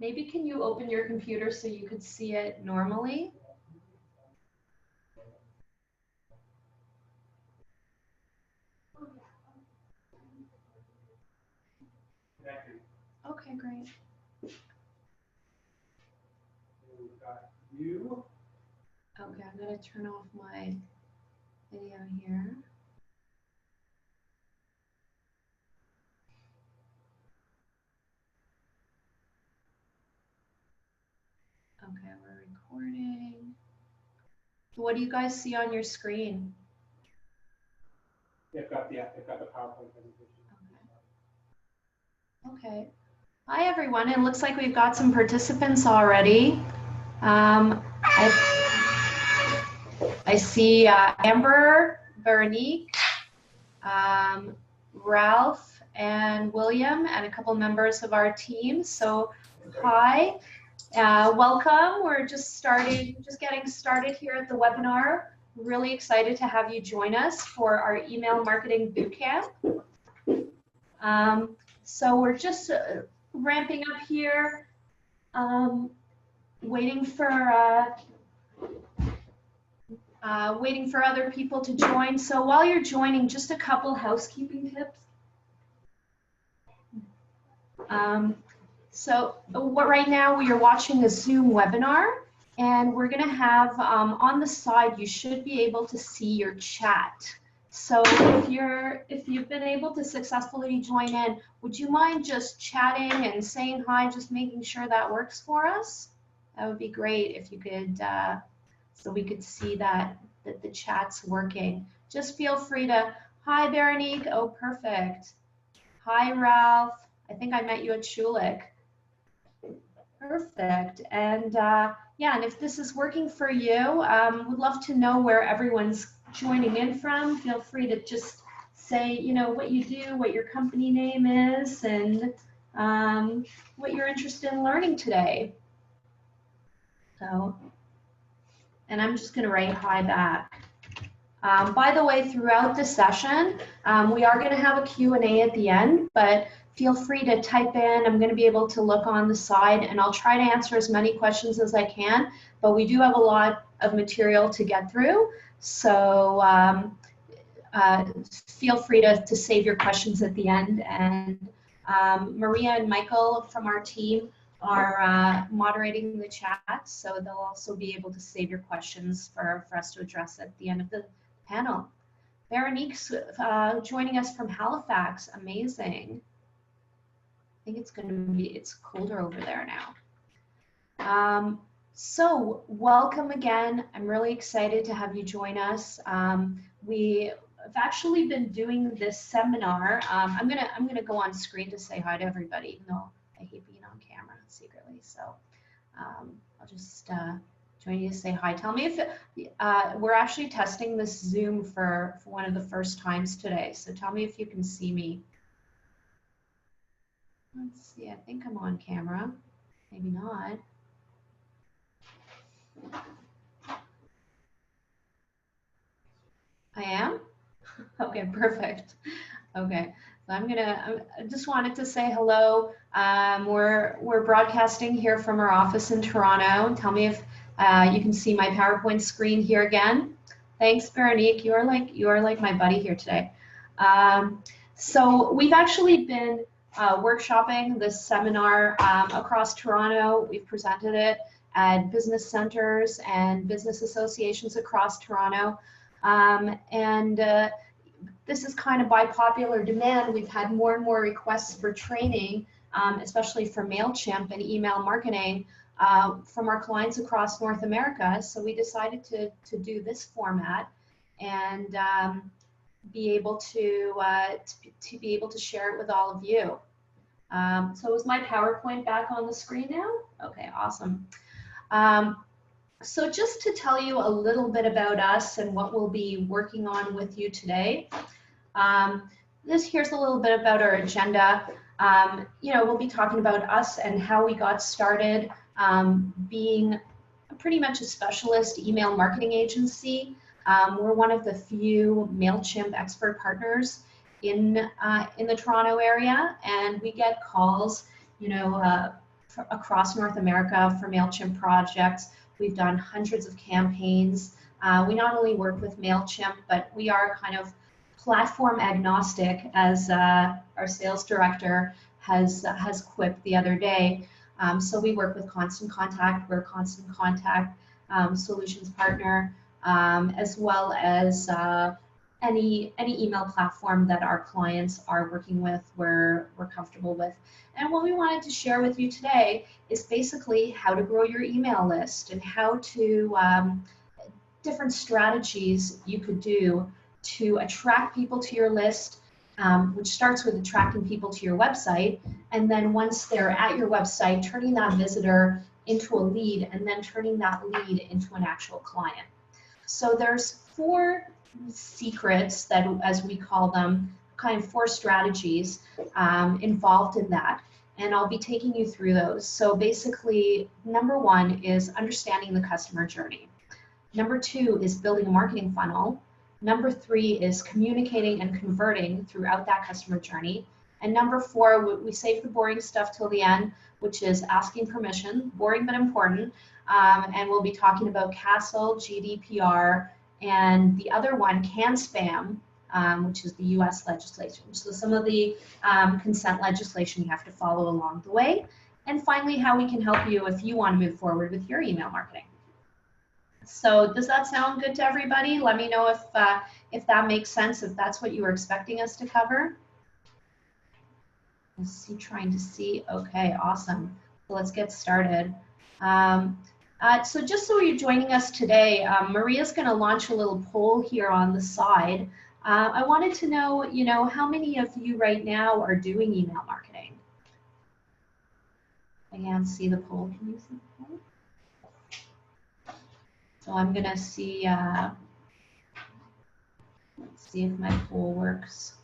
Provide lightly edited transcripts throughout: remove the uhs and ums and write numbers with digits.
Maybe can you open your computer so you could see it normally? Okay, great. Okay, I'm going to turn off my video here. Okay, we're recording. What do you guys see on your screen? They've got the PowerPoint presentation. Okay. Hi, everyone. It looks like we've got some participants already. I see Amber, Veronique, Ralph, and William, and a couple members of our team. So, hi, welcome. We're just getting started here at the webinar. Really excited to have you join us for our email marketing bootcamp. So we're just ramping up here, waiting for other people to join. So while you're joining, just a couple housekeeping tips. Right now we are watching a Zoom webinar, and we're going to have on the side you should be able to see your chat. So if you've been able to successfully join in, would you mind just chatting and saying hi, just making sure that works for us? That would be great if you could, so we could see that the chat's working. Just feel free to, hi Veronique, oh perfect. Hi Ralph, I think I met you at Schulich. Perfect, and yeah, and if this is working for you, would love to know where everyone's joining in from. Feel free to just say, you know, what you do, what your company name is, and what you're interested in learning today. So, and I'm just going to write hi back. By the way, throughout the session, we are going to have a Q&A at the end, but feel free to type in. I'm going to be able to look on the side, and I'll try to answer as many questions as I can, but we do have a lot of material to get through. So feel free to save your questions at the end. And Maria and Michael from our team are moderating the chat, so they'll also be able to save your questions for us to address at the end of the panel. Veronique's joining us from Halifax. Amazing. I think it's colder over there now. So welcome again. I'm really excited to have you join us. We have actually been doing this seminar. I'm gonna go on screen to say hi to everybody. No, I hate being on camera secretly, so I'll just join you to say hi. Tell me if we're actually testing this Zoom for one of the first times today. So tell me if you can see me. Let's see. I think I'm on camera. Maybe not. I am? Okay, perfect. Okay, so I just wanted to say hello. We're broadcasting here from our office in Toronto. Tell me if you can see my PowerPoint screen here again. Thanks, Veronique. You are like my buddy here today. So we've actually been workshopping this seminar across Toronto. We've presented it at business centers and business associations across Toronto. This is kind of by popular demand. We've had more and more requests for training, especially for MailChimp and email marketing from our clients across North America. So we decided to do this format and be able to be able to share it with all of you. So is my PowerPoint back on the screen now? Okay, awesome. So just to tell you a little bit about us and what we'll be working on with you today. Here's a little bit about our agenda. You know, we'll be talking about us and how we got started being pretty much a specialist email marketing agency. We're one of the few MailChimp expert partners in the Toronto area, and we get calls, you know, across North America for MailChimp projects. We've done hundreds of campaigns. We not only work with MailChimp, but we are kind of platform agnostic, as our sales director has quipped the other day. So we work with Constant Contact. We're a Constant Contact solutions partner, as well as any email platform that our clients are working with, we're comfortable with. And what we wanted to share with you today is basically how to grow your email list and how to different strategies you could do to attract people to your list, which starts with attracting people to your website, and then once they're at your website, turning that visitor into a lead, and then turning that lead into an actual client. So there's 4 secrets that, as we call them, kind of 4 strategies involved in that, and I'll be taking you through those. So basically, number 1 is understanding the customer journey. Number 2 is building a marketing funnel. Number 3 is communicating and converting throughout that customer journey. And number 4, we save the boring stuff till the end, which is asking permission, boring but important. And we'll be talking about CASL, GDPR, and the other one, CAN-SPAM, which is the US legislation. So some of the consent legislation you have to follow along the way. And finally, how we can help you if you want to move forward with your email marketing. So does that sound good to everybody? Let me know if that makes sense, if that's what you were expecting us to cover. Let's see, trying to see. Okay, awesome. So let's get started. So just so you're joining us today, Maria's going to launch a little poll here on the side. I wanted to know, you know, how many of you right now are doing email marketing? I can't see the poll. Can you see the poll? So I'm going to see, let's see if my poll works.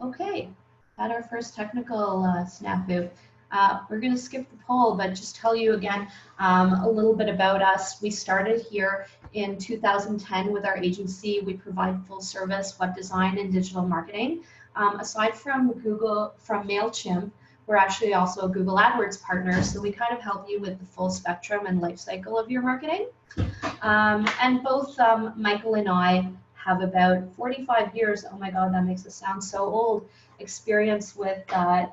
Okay, had our first technical snafu. We're going to skip the poll, but just tell you again a little bit about us. We started here in 2010 with our agency. We provide full service web design and digital marketing. Aside from MailChimp, we're actually also a Google AdWords partner, so we kind of help you with the full spectrum and life cycle of your marketing. And both Michael and I have about 45 years, oh my God, that makes us sound so old, experience with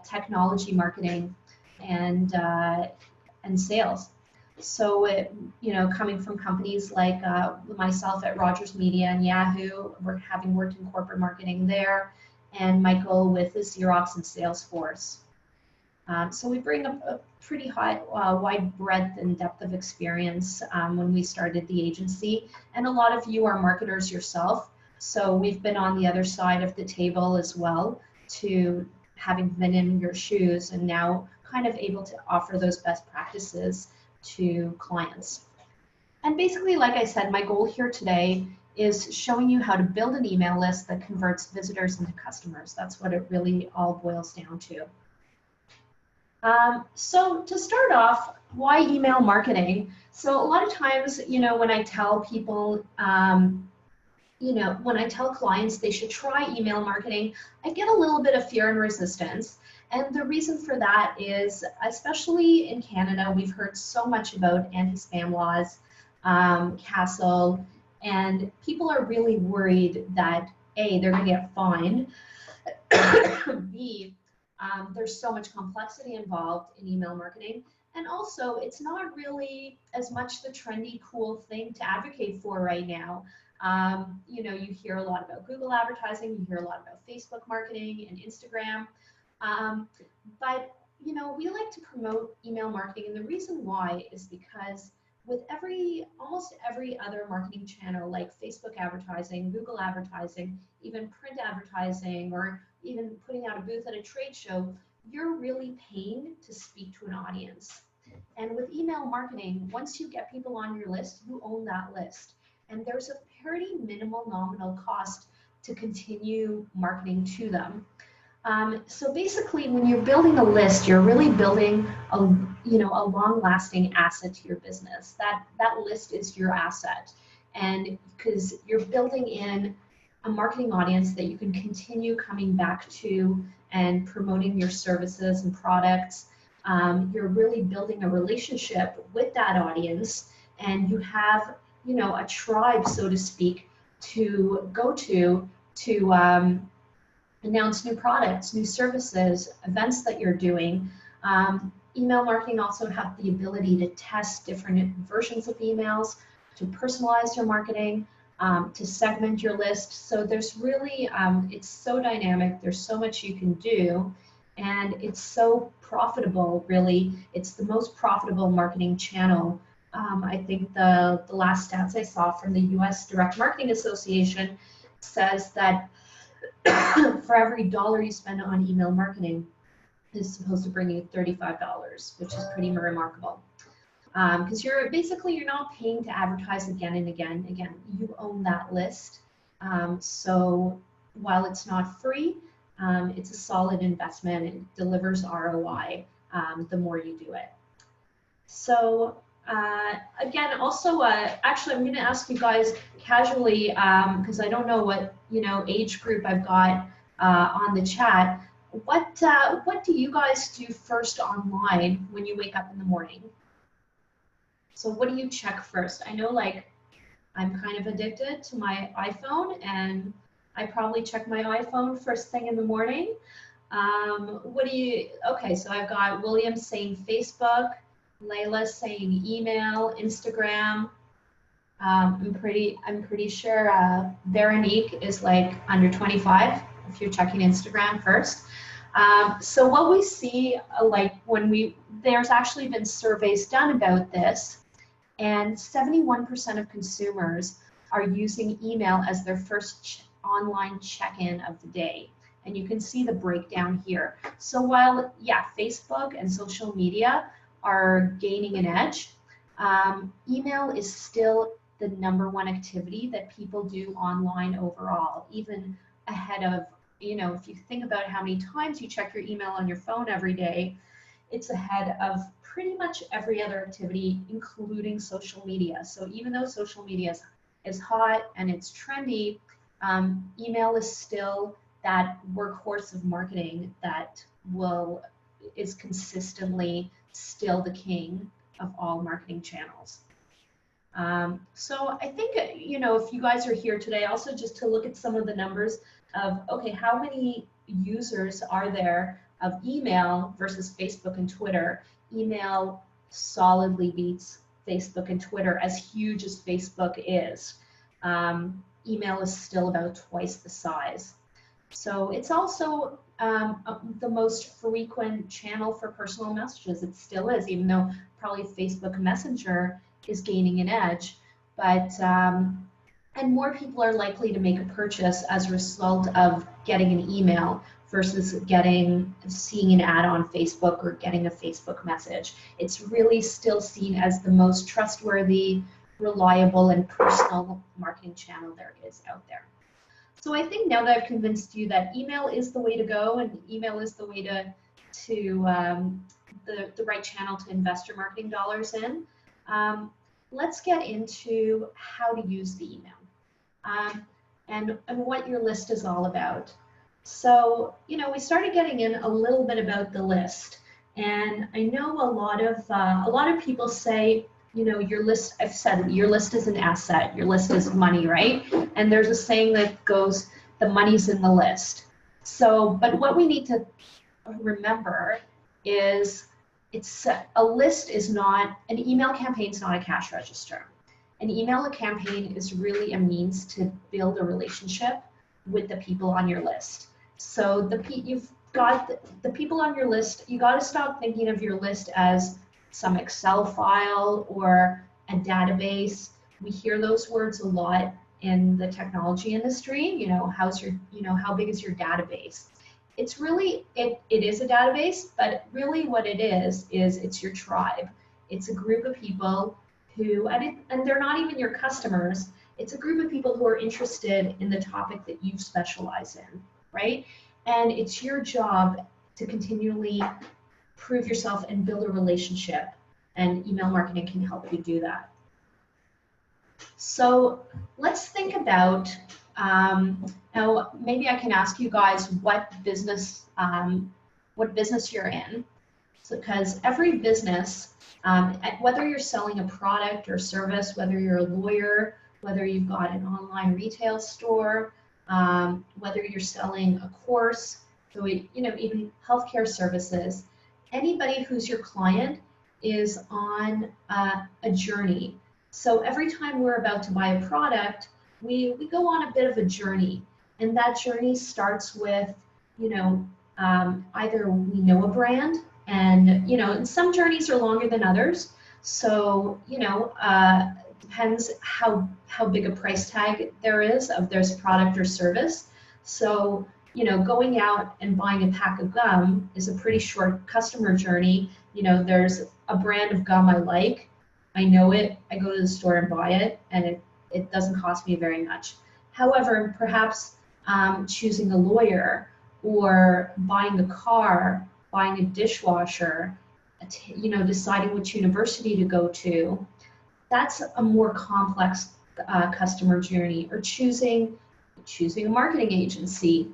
technology marketing and sales. So, you know, coming from companies like myself at Rogers Media and Yahoo, we're having worked in corporate marketing there, and Michael with Xerox and Salesforce. So we bring a pretty wide breadth and depth of experience when we started the agency. And a lot of you are marketers yourself. So we've been on the other side of the table as well, to having been in your shoes and now kind of able to offer those best practices to clients. And basically, like I said, my goal here today is showing you how to build an email list that converts visitors into customers. That's what it really all boils down to. So to start off, why email marketing? So a lot of times, you know, when I tell people, you know, when I tell clients they should try email marketing, I get a little bit of fear and resistance. And the reason for that is, especially in Canada, we've heard so much about anti-spam laws, CASL, and people are really worried that A, they're going to get fined, B, there's so much complexity involved in email marketing, and also it's not really as much the trendy, cool thing to advocate for right now. You know, you hear a lot about Google advertising, you hear a lot about Facebook marketing and Instagram, but you know, we like to promote email marketing, and the reason why is because with almost every other marketing channel like Facebook advertising, Google advertising, even print advertising, or even putting out a booth at a trade show, you're really paying to speak to an audience. And with email marketing, once you get people on your list, you own that list. And there's a pretty minimal nominal cost to continue marketing to them. So basically, when you're building a list, you're really building a long-lasting asset to your business. That list is your asset, and because you're building in a marketing audience that you can continue coming back to and promoting your services and products. You're really building a relationship with that audience, and you have, you know, a tribe, so to speak, to go to announce new products, new services, events that you're doing. Email marketing also have the ability to test different versions of emails, to personalize your marketing, to segment your list. So there's really, it's so dynamic, there's so much you can do, and it's so profitable, really. It's the most profitable marketing channel. I think the last stats I saw from the US Direct Marketing Association says that for every dollar you spend on email marketing is supposed to bring you $35, which is pretty remarkable. Because you're not paying to advertise again and again. Again, you own that list. So while it's not free, it's a solid investment. It delivers ROI the more you do it. So again, also, actually, I'm going to ask you guys casually, because I don't know what, you know, age group I've got on the chat. What do you guys do first online when you wake up in the morning? So what do you check first? I know, like, I'm kind of addicted to my iPhone, and I probably check my iPhone first thing in the morning. What do you, okay, so I've got William saying Facebook, Layla saying email, Instagram. I'm pretty sure Veronique is like under 25 if you're checking Instagram first. So what we see, like when there's actually been surveys done about this, and 71% of consumers are using email as their first online check-in of the day. And you can see the breakdown here. So while, yeah, Facebook and social media are gaining an edge, email is still the #1 activity that people do online overall, even ahead of, you know, if you think about how many times you check your email on your phone every day, it's ahead of pretty much every other activity, including social media. So even though social media is hot and it's trendy, email is still that workhorse of marketing that is consistently still the king of all marketing channels. So I think, you know, if you guys are here today, also just to look at some of the numbers of, okay, how many users are there of email versus Facebook and Twitter? Email solidly beats Facebook and Twitter, as huge as Facebook is. Email is still about twice the size. So it's also the most frequent channel for personal messages. It still is, even though probably Facebook Messenger is gaining an edge. But and more people are likely to make a purchase as a result of getting an email versus seeing an ad on Facebook or getting a Facebook message. It's really still seen as the most trustworthy, reliable, and personal marketing channel there is out there. So I think now that I've convinced you that email is the way to go, and email is the way to the right channel to invest your marketing dollars in, let's get into how to use the email and what your list is all about. So, you know, we started getting in a little bit about the list, and I know a lot of people say, you know, your list, I've said your list is an asset, your list is money, right? And there's a saying that goes, the money's in the list. So, but what we need to remember is a list is not, an email campaign is not a cash register. An email campaign is really a means to build a relationship with the people on your list. So you've got the people on your list, you got to stop thinking of your list as some Excel file or a database. We hear those words a lot in the technology industry. You know, how big is your database? It's really, it is a database, but really what it is it's your tribe. It's a group of people who, and they're not even your customers, it's a group of people who are interested in the topic that you specialize in, right? And it's your job to continually prove yourself and build a relationship, and email marketing can help you do that. So let's think about Now, maybe I can ask you guys what business you're in. So, because every business, whether you're selling a product or service, whether you're a lawyer, whether you've got an online retail store, whether you're selling a course, so even healthcare services, anybody who's your client is on a journey. So every time we're about to buy a product, we go on a bit of a journey, and that journey starts with, either we know a brand, and and some journeys are longer than others. So depends how big a price tag there is of this product or service. So going out and buying a pack of gum is a pretty short customer journey. There's a brand of gum I like, I know it, I go to the store and buy it, and it doesn't cost me very much. However, perhaps choosing a lawyer or buying a car, buying a dishwasher, deciding which university to go to, that's a more complex customer journey. Or choosing a marketing agency,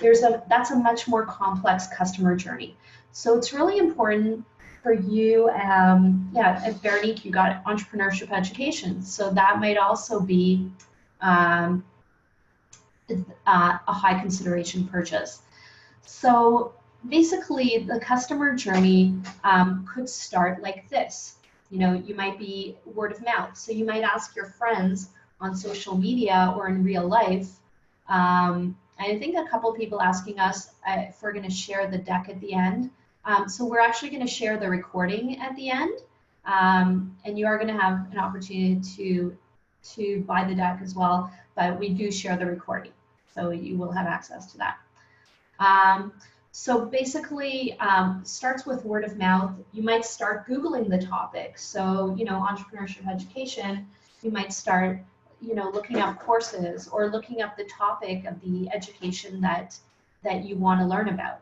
that's a much more complex customer journey. So it's really important for you, at Veronique, you got entrepreneurship education, so that might also be a high consideration purchase. So basically, the customer journey could start like this. You might be word of mouth. So you might ask your friends on social media or in real life. And I think a couple people asking us if we're going to share the deck at the end. So we're actually going to share the recording at the end, and you are going to have an opportunity to buy the deck as well. But we do share the recording, so you will have access to that. So basically, starts with word of mouth. You might start Googling the topic. So, entrepreneurship education, you might start, looking up courses or looking up the topic of the education that you want to learn about.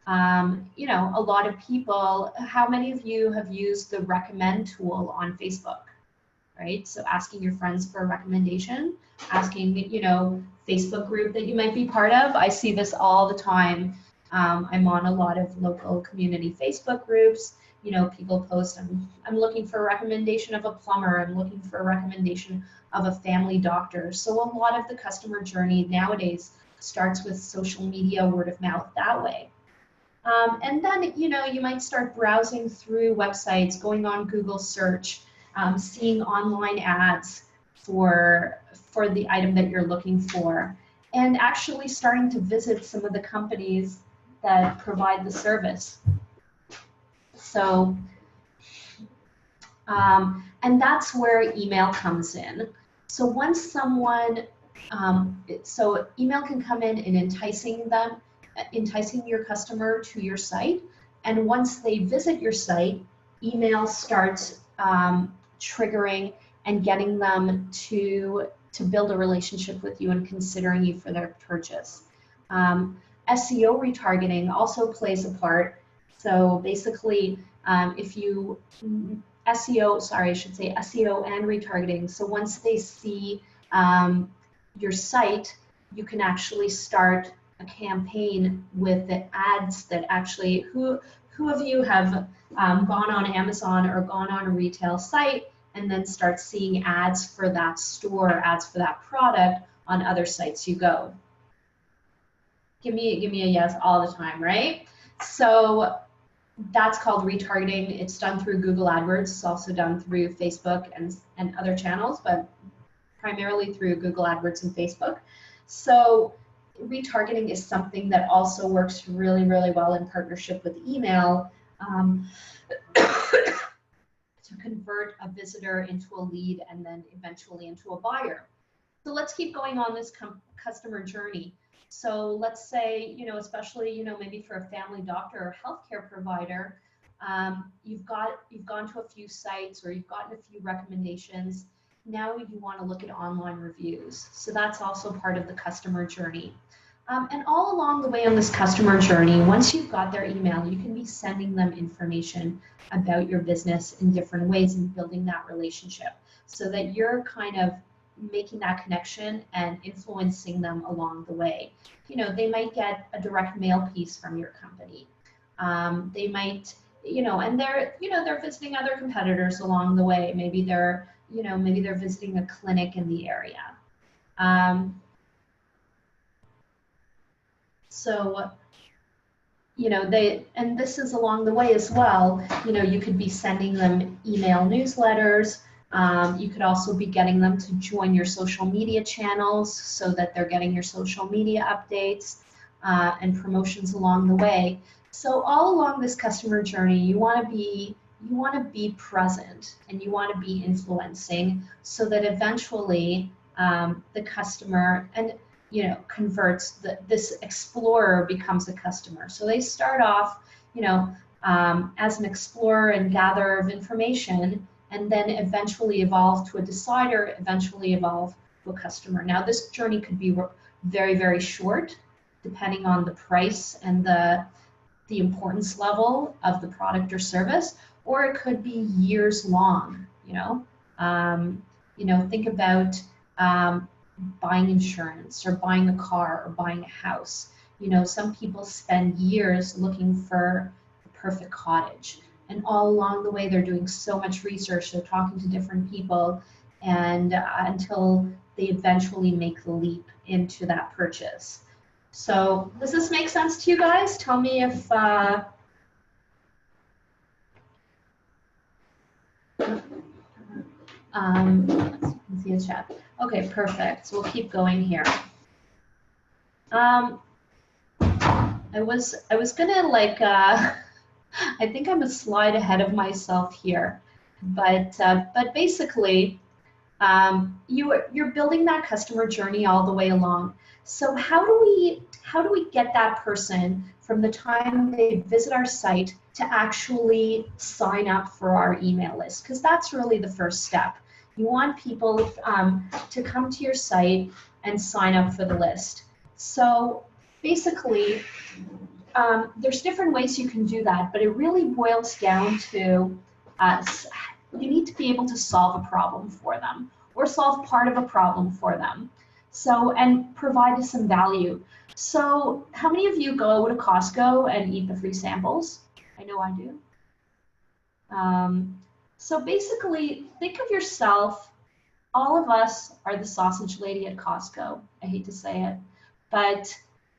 A lot of people, how many of you have used the recommend tool on Facebook, right? So asking your friends for a recommendation, asking, Facebook group that you might be part of. I see this all the time. I'm on a lot of local community Facebook groups. People post, I'm looking for a recommendation of a plumber. I'm looking for a recommendation of a family doctor. So a lot of the customer journey nowadays starts with social media, word of mouth that way. And then, you might start browsing through websites, going on Google search, seeing online ads for the item that you're looking for, and actually starting to visit some of the companies that provide the service. So, and that's where email comes in. So once someone, so email can come in enticing your customer to your site, and once they visit your site, email starts triggering and getting them to build a relationship with you and considering you for their purchase. SEO retargeting also plays a part. So basically, SEO and retargeting. So once they see your site, you can actually start a campaign with the ads that actually, who of you have gone on Amazon or gone on a retail site and then start seeing ads for that store, ads for that product on other sites you go? Give me a yes all the time, right? So that's called retargeting. It's done through Google AdWords. It's also done through Facebook and other channels, but primarily through Google AdWords and Facebook. So retargeting is something that also works really, really well in partnership with email to convert a visitor into a lead and then eventually into a buyer. So let's keep going on this customer journey. So let's say, especially, maybe for a family doctor or healthcare provider, you've gone to a few sites or you've gotten a few recommendations. Now you want to look at online reviews. So that's also part of the customer journey. And all along the way on this customer journey, once you've got their email, you can be sending them information about your business in different ways and building that relationship so that you're kind of, making that connection and influencing them along the way. You know, they might get a direct mail piece from your company. They might, you know, and they're visiting other competitors along the way. Maybe they're visiting a clinic in the area. So, you know, and this is along the way as well. You know, you could be sending them email newsletters. You could also be getting them to join your social media channels so that they're getting your social media updates and promotions along the way. So all along this customer journey, you want to be present and you want to be influencing so that eventually the customer converts, this explorer becomes a customer. So they start off, as an explorer and gatherer of information, and then eventually evolve to a decider, eventually evolve to a customer. Now this journey could be very, very short, depending on the price and the importance level of the product or service, or it could be years long. Think about buying insurance or buying a car or buying a house. Some people spend years looking for the perfect cottage, and all along the way they're doing so much research, they're talking to different people, and until they eventually make the leap into that purchase. So does this make sense to you guys? Tell me if let's see the chat. Okay, perfect. So we'll keep going here. I was gonna I think I'm a slide ahead of myself here, but basically, you're building that customer journey all the way along. So how do we get that person from the time they visit our site to actually sign up for our email list? Because that's really the first step. You want people to come to your site and sign up for the list. So basically, there's different ways you can do that, but it really boils down to you need to be able to solve a problem for them, or solve part of a problem for them. So, and provide some value. So how many of you go to Costco and eat the free samples? I know I do. So basically, think of yourself, all of us are the sausage lady at Costco. I hate to say it, but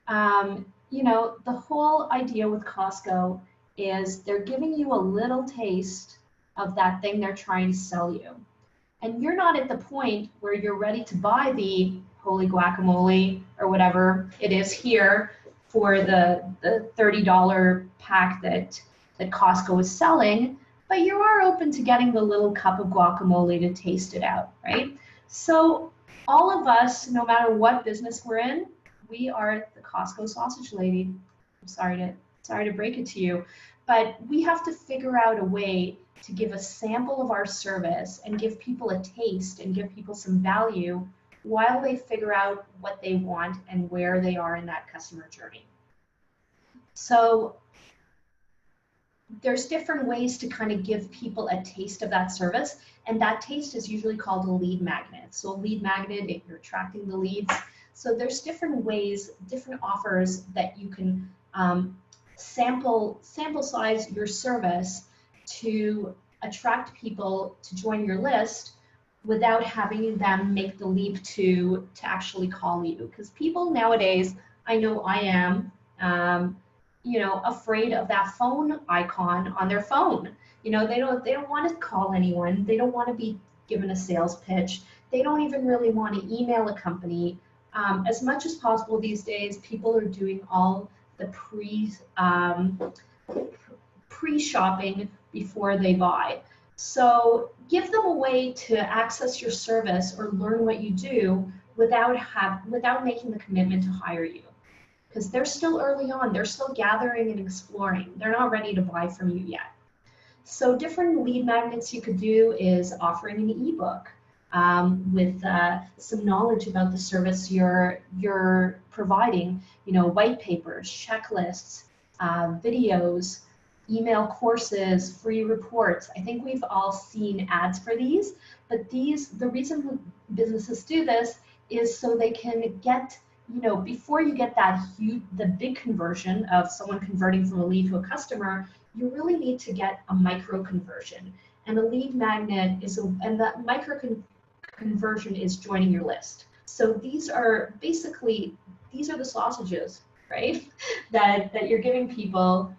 the whole idea with Costco is they're giving you a little taste of that thing they're trying to sell you. And you're not at the point where you're ready to buy the holy guacamole or whatever it is here for the $30 pack that Costco is selling, but you are open to getting the little cup of guacamole to taste it out, right? So all of us, no matter what business we're in, we are the Costco sausage lady. I'm sorry to break it to you, but we have to figure out a way to give a sample of our service and give people a taste and give people some value while they figure out what they want and where they are in that customer journey. So there's different ways to kind of give people a taste of that service, and that taste is usually called a lead magnet. So a lead magnet, if you're attracting the leads. So there's different ways, different offers that you can sample size your service to attract people to join your list without having them make the leap to actually call you. Because people nowadays, I know I am, afraid of that phone icon on their phone. They don't want to call anyone. They don't want to be given a sales pitch. They don't even really want to email a company. As much as possible these days, people are doing all the pre-shopping before they buy. So give them a way to access your service or learn what you do without making the commitment to hire you. Because they're still early on, they're still gathering and exploring. They're not ready to buy from you yet. So different lead magnets you could do is offering an ebook with some knowledge about the service you're providing, white papers, checklists, videos, email courses, free reports. I think we've all seen ads for these, but the reason businesses do this is so they can get, you know, before you get that huge, the big conversion of someone converting from a lead to a customer, you really need to get a micro conversion. And a lead magnet is, and that micro conversion is joining your list. So these are basically, these are the sausages, right? that you're giving people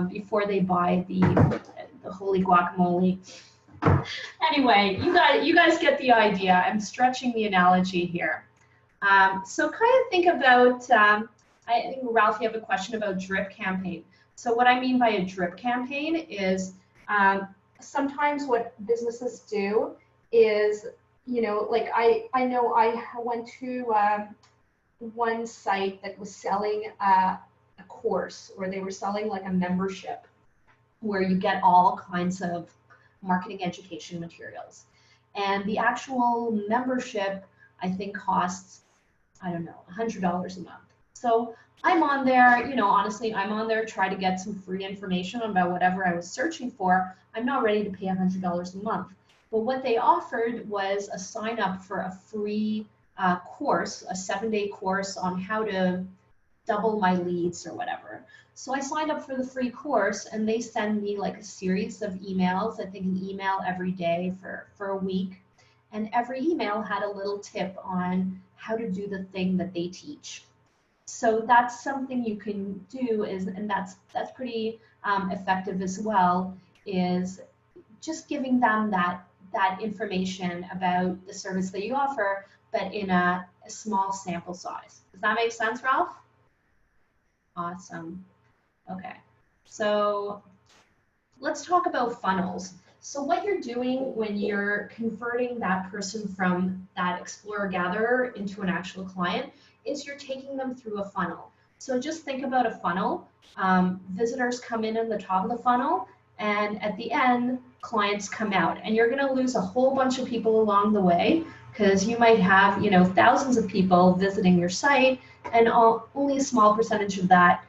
before they buy the holy guacamole. Anyway, you guys get the idea. I'm stretching the analogy here. So kind of think about, I think Ralph, you have a question about drip campaign. So what I mean by a drip campaign is sometimes what businesses do is, you know, like I know I went to one site that was selling a course, or they were selling like a membership where you get all kinds of marketing education materials. And the actual membership, I think, costs, I don't know, $100 a month. So I'm on there, you know, honestly, I'm on there trying to get some free information about whatever I was searching for. I'm not ready to pay $100 a month. But what they offered was a sign up for a free course, a 7-day course on how to double my leads or whatever. So I signed up for the free course, and they send me like a series of emails, I think an email every day for a week. And every email had a little tip on how to do the thing that they teach. So that's something you can do, and that's pretty effective as well, is just giving them that information about the service that you offer, but in a small sample size. Does that make sense, Ralph? Awesome. Okay, so let's talk about funnels. So what you're doing when you're converting that person from that explorer gatherer into an actual client is you're taking them through a funnel. So just think about a funnel. Visitors come in the top of the funnel, and at the end, clients come out. And you're going to lose a whole bunch of people along the way, because you might have, you know, thousands of people visiting your site, and only a small percentage of that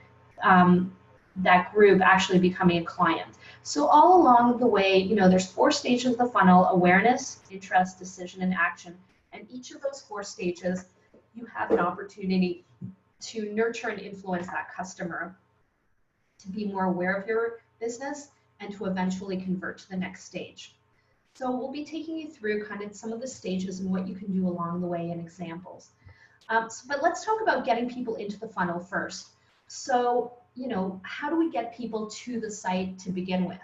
that group actually becoming a client. So all along the way, you know, there's 4 stages of the funnel: awareness, interest, decision, and action. And each of those 4 stages, you have an opportunity to nurture and influence that customer to be more aware of your business and to eventually convert to the next stage. So we'll be taking you through kind of some of the stages and what you can do along the way and examples. But let's talk about getting people into the funnel first. So, you know, how do we get people to the site to begin with?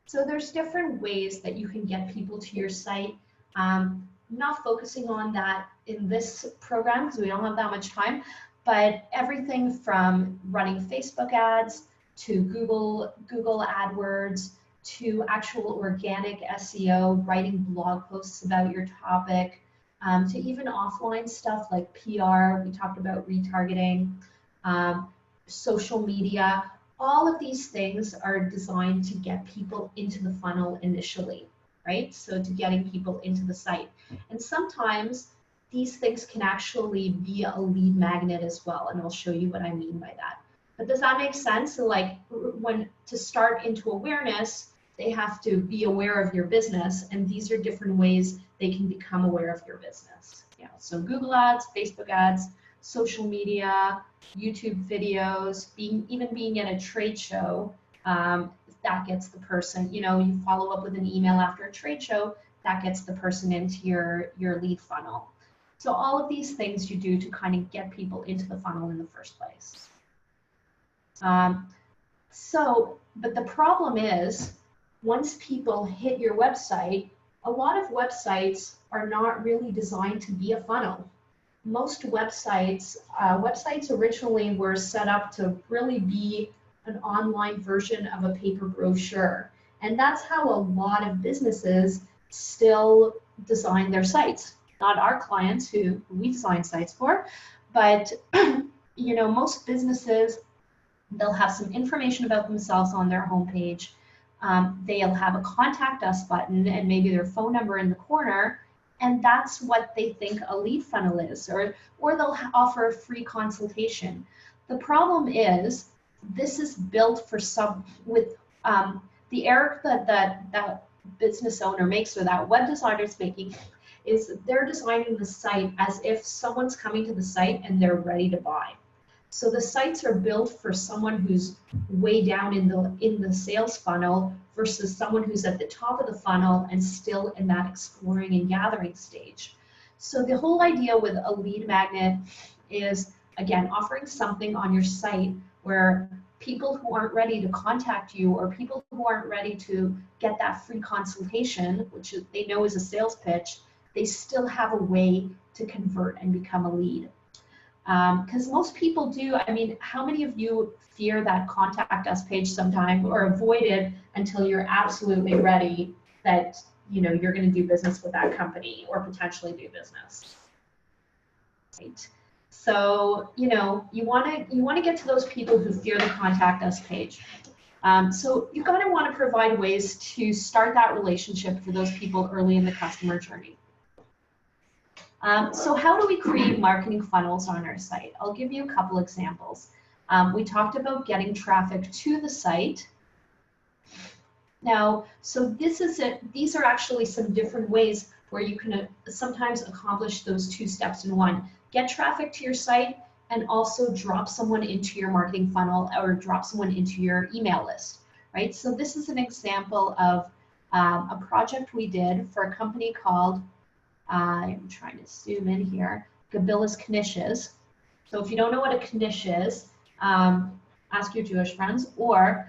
So there's different ways that you can get people to your site. Not focusing on that in this program because we don't have that much time, but everything from running Facebook ads to Google AdWords to actual organic SEO, writing blog posts about your topic, to even offline stuff like PR. We talked about retargeting, social media. All of these things are designed to get people into the funnel initially, right? So to getting people into the site. And sometimes these things can actually be a lead magnet as well, and I'll show you what I mean by that. But does that make sense? So like when to start into awareness, they have to be aware of your business, and these are different ways they can become aware of your business. Yeah, so Google ads, Facebook ads, social media, YouTube videos, even being at a trade show, that gets the person, you know, you follow up with an email after a trade show, that gets the person into your lead funnel. So all of these things you do to kind of get people into the funnel in the first place. But the problem is, once people hit your website, a lot of websites are not really designed to be a funnel. Most websites originally were set up to really be an online version of a paper brochure. And that's how a lot of businesses still design their sites. Not our clients who we design sites for, but you know, most businesses, they'll have some information about themselves on their homepage. They'll have a contact us button and maybe their phone number in the corner, and that's what they think a lead funnel is, or they'll offer a free consultation. The problem is, this is built for the error that business owner makes, or that web designer is making, is they're designing the site as if someone's coming to the site and they're ready to buy. So the sites are built for someone who's way down in the sales funnel versus someone who's at the top of the funnel and still in that exploring and gathering stage. So the whole idea with a lead magnet is, again, offering something on your site where people who aren't ready to contact you or people who aren't ready to get that free consultation, which they know is a sales pitch, they still have a way to convert and become a lead. Because most people do. I mean, how many of you fear that contact us page sometime or avoid it until you're absolutely ready that you're going to do business with that company or potentially do business, right? So you want to get to those people who fear the contact us page. So you're going to want to provide ways to start that relationship for those people early in the customer journey. So how do we create marketing funnels on our site? I'll give you a couple examples. We talked about getting traffic to the site. Now, so this is it. These are actually some different ways where you can sometimes accomplish those two steps in one. Get traffic to your site and also drop someone into your marketing funnel or drop someone into your email list, right? So this is an example of a project we did for a company called, I'm trying to zoom in here, Gabilla's Knishes. So if you don't know what a knish is, ask your Jewish friends, or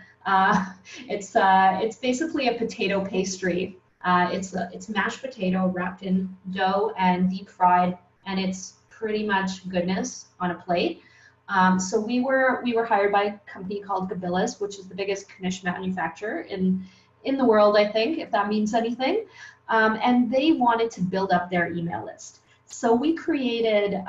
it's basically a potato pastry. It's mashed potato wrapped in dough and deep fried, and it's pretty much goodness on a plate. So we were hired by a company called Gabilla's, which is the biggest knish manufacturer in the world, I think, if that means anything. And they wanted to build up their email list. So we created,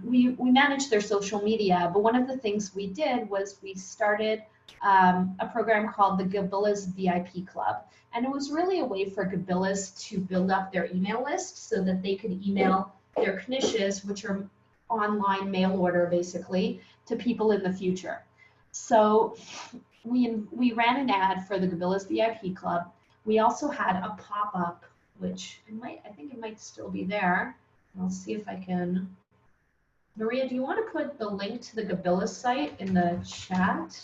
we managed their social media, but one of the things we did was we started a program called the Gabilla's VIP Club. And it was really a way for Gabilla's to build up their email list so that they could email their knishes, which are online mail order basically, to people in the future. So we ran an ad for the Gabilla's VIP Club. We also had a pop-up, which I think it might still be there. I'll see if I can. Maria, do you want to put the link to the Gabilla's site in the chat?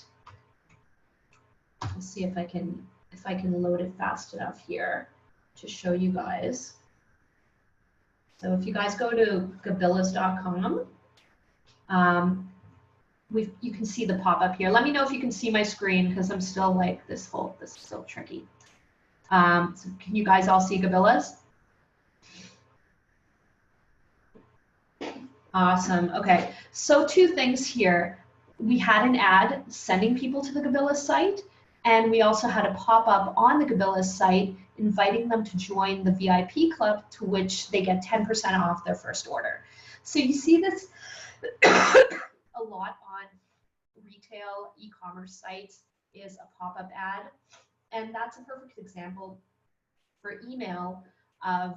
Let's see if I can load it fast enough here to show you guys. So if you guys go to gabillas.com, you can see the pop-up here. Let me know if you can see my screen because I'm still like this is so tricky. So can you guys all see Gabilla's? Awesome. Okay. So two things here. We had an ad sending people to the Gabilla's site, and we also had a pop-up on the Gabilla's site inviting them to join the VIP club, to which they get 10% off their first order. So you see this a lot on retail e-commerce sites is a pop-up ad. And that's a perfect example for email of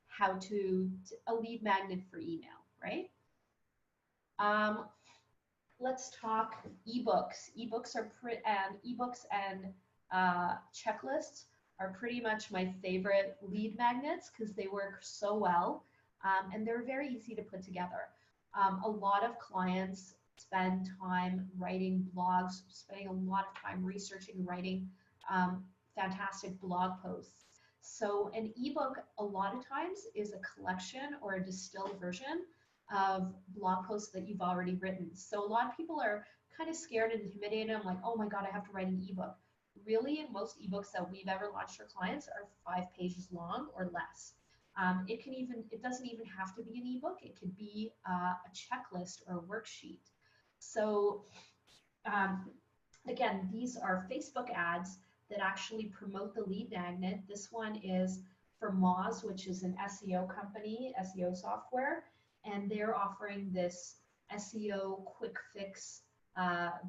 how to a lead magnet for email, right? Let's talk ebooks. Ebooks and checklists are pretty much my favorite lead magnets because they work so well, and they're very easy to put together. A lot of clients spend time writing blogs, spending a lot of time researching, writing fantastic blog posts. So an ebook a lot of times is a collection or a distilled version of blog posts that you've already written. So a lot of people are kind of scared and intimidated. I'm like, oh my God, I have to write an ebook. Really, most ebooks that we've ever launched for clients are 5 pages long or less. It doesn't even have to be an ebook. It could be a checklist or a worksheet. So again, these are Facebook ads that actually promote the lead magnet. This one is for Moz, which is an SEO company, SEO software, and they're offering this SEO quick fix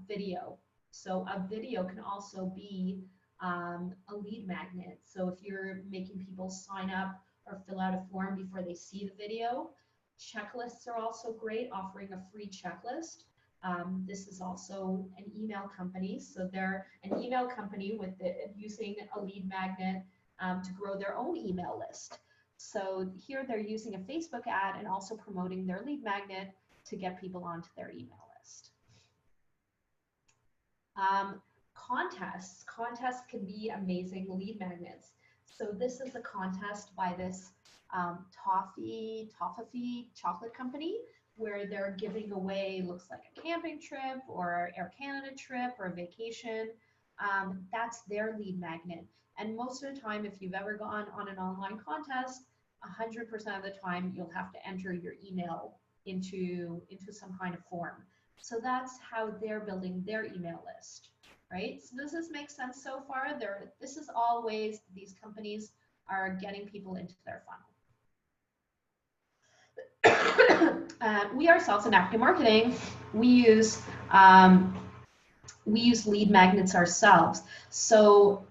video. So a video can also be a lead magnet. So if you're making people sign up or fill out a form before they see the video, checklists are also great, offering a free checklist. This is also an email company. So they're an email company using a lead magnet to grow their own email list. So here they're using a Facebook ad and also promoting their lead magnet to get people onto their email list. Contests can be amazing lead magnets. So this is a contest by this toffee chocolate company where they're giving away, looks like a camping trip or Air Canada trip or a vacation. That's their lead magnet. And most of the time, if you've ever gone on an online contest, 100% of the time you'll have to enter your email into some kind of form. So that's how they're building their email list, right? So does this make sense so far? This is all ways these companies are getting people into their funnel. We ourselves in Active Marketing, we use lead magnets ourselves. So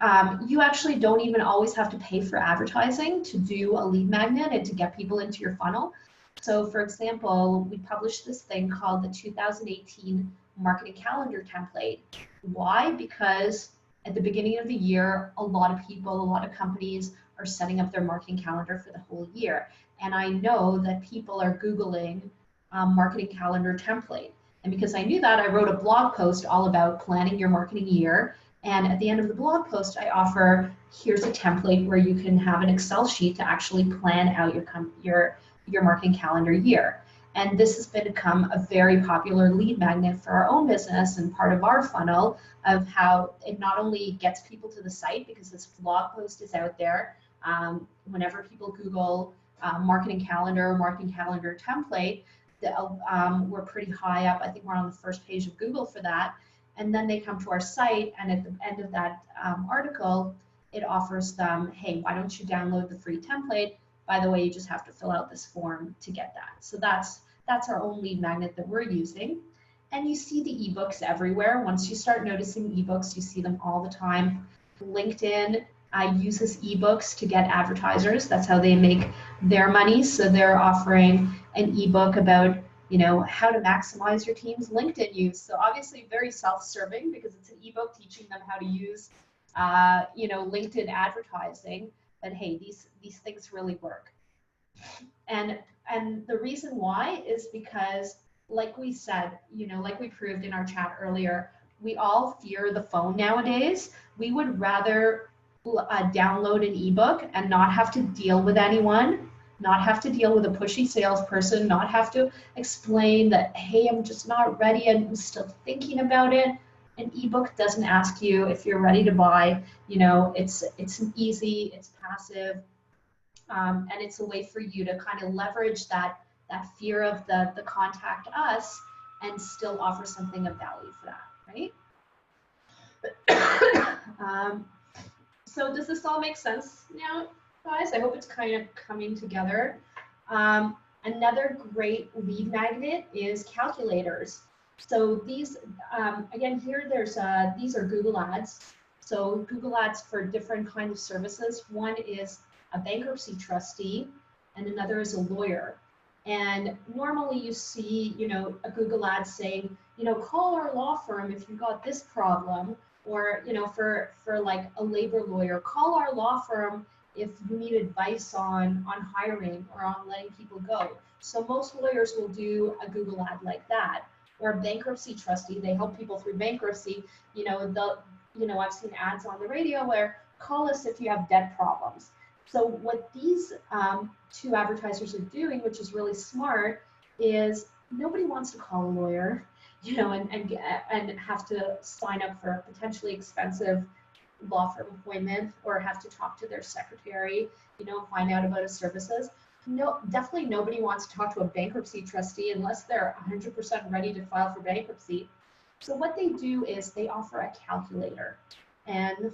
you actually don't even always have to pay for advertising to do a lead magnet and to get people into your funnel. So for example, we published this thing called the 2018 Marketing Calendar Template. Why? Because at the beginning of the year, a lot of people, a lot of companies are setting up their marketing calendar for the whole year. And I know that people are Googling marketing calendar template. And because I knew that, I wrote a blog post all about planning your marketing year. And at the end of the blog post, I offer, here's a template where you can have an Excel sheet to actually plan out your marketing calendar year. And this has become a very popular lead magnet for our own business and part of our funnel of how it not only gets people to the site because this blog post is out there. Whenever people Google marketing calendar template, we're pretty high up. I think we're on the first page of Google for that. And then they come to our site, and at the end of that article, it offers them, hey, why don't you download the free template? By the way, you just have to fill out this form to get that. So that's our own lead magnet that we're using. And you see the ebooks everywhere. Once you start noticing ebooks, you see them all the time. LinkedIn uses ebooks to get advertisers. That's how they make their money. So they're offering an ebook about, how to maximize your team's LinkedIn use. So obviously very self-serving because it's an ebook teaching them how to use, LinkedIn advertising. But hey, these things really work. And the reason why is because, like we said, like we proved in our chat earlier, we all fear the phone nowadays. We would rather download an ebook and not have to deal with anyone, not have to deal with a pushy salesperson, not have to explain that, hey, I'm just not ready, I'm still thinking about it. An ebook doesn't ask you if you're ready to buy. It's easy, it's passive, and it's a way for you to kind of leverage that fear of the contact us and still offer something of value for that, right? So does this all make sense now, guys? I hope it's kind of coming together. Another great lead magnet is calculators. So these, again, here these are Google Ads. So Google Ads for different kinds of services. One is a bankruptcy trustee, and another is a lawyer. And normally you see, a Google ad saying, call our law firm if you've got this problem, or, for like a labor lawyer, call our law firm if you need advice on hiring or on letting people go. So most lawyers will do a Google ad like that. Or a bankruptcy trustee, they help people through bankruptcy. I've seen ads on the radio where call us if you have debt problems. So what these two advertisers are doing, which is really smart, is nobody wants to call a lawyer, and have to sign up for a potentially expensive law firm appointment or have to talk to their secretary, find out about his services. No, definitely nobody wants to talk to a bankruptcy trustee unless they're 100% ready to file for bankruptcy. So what they do is they offer a calculator, and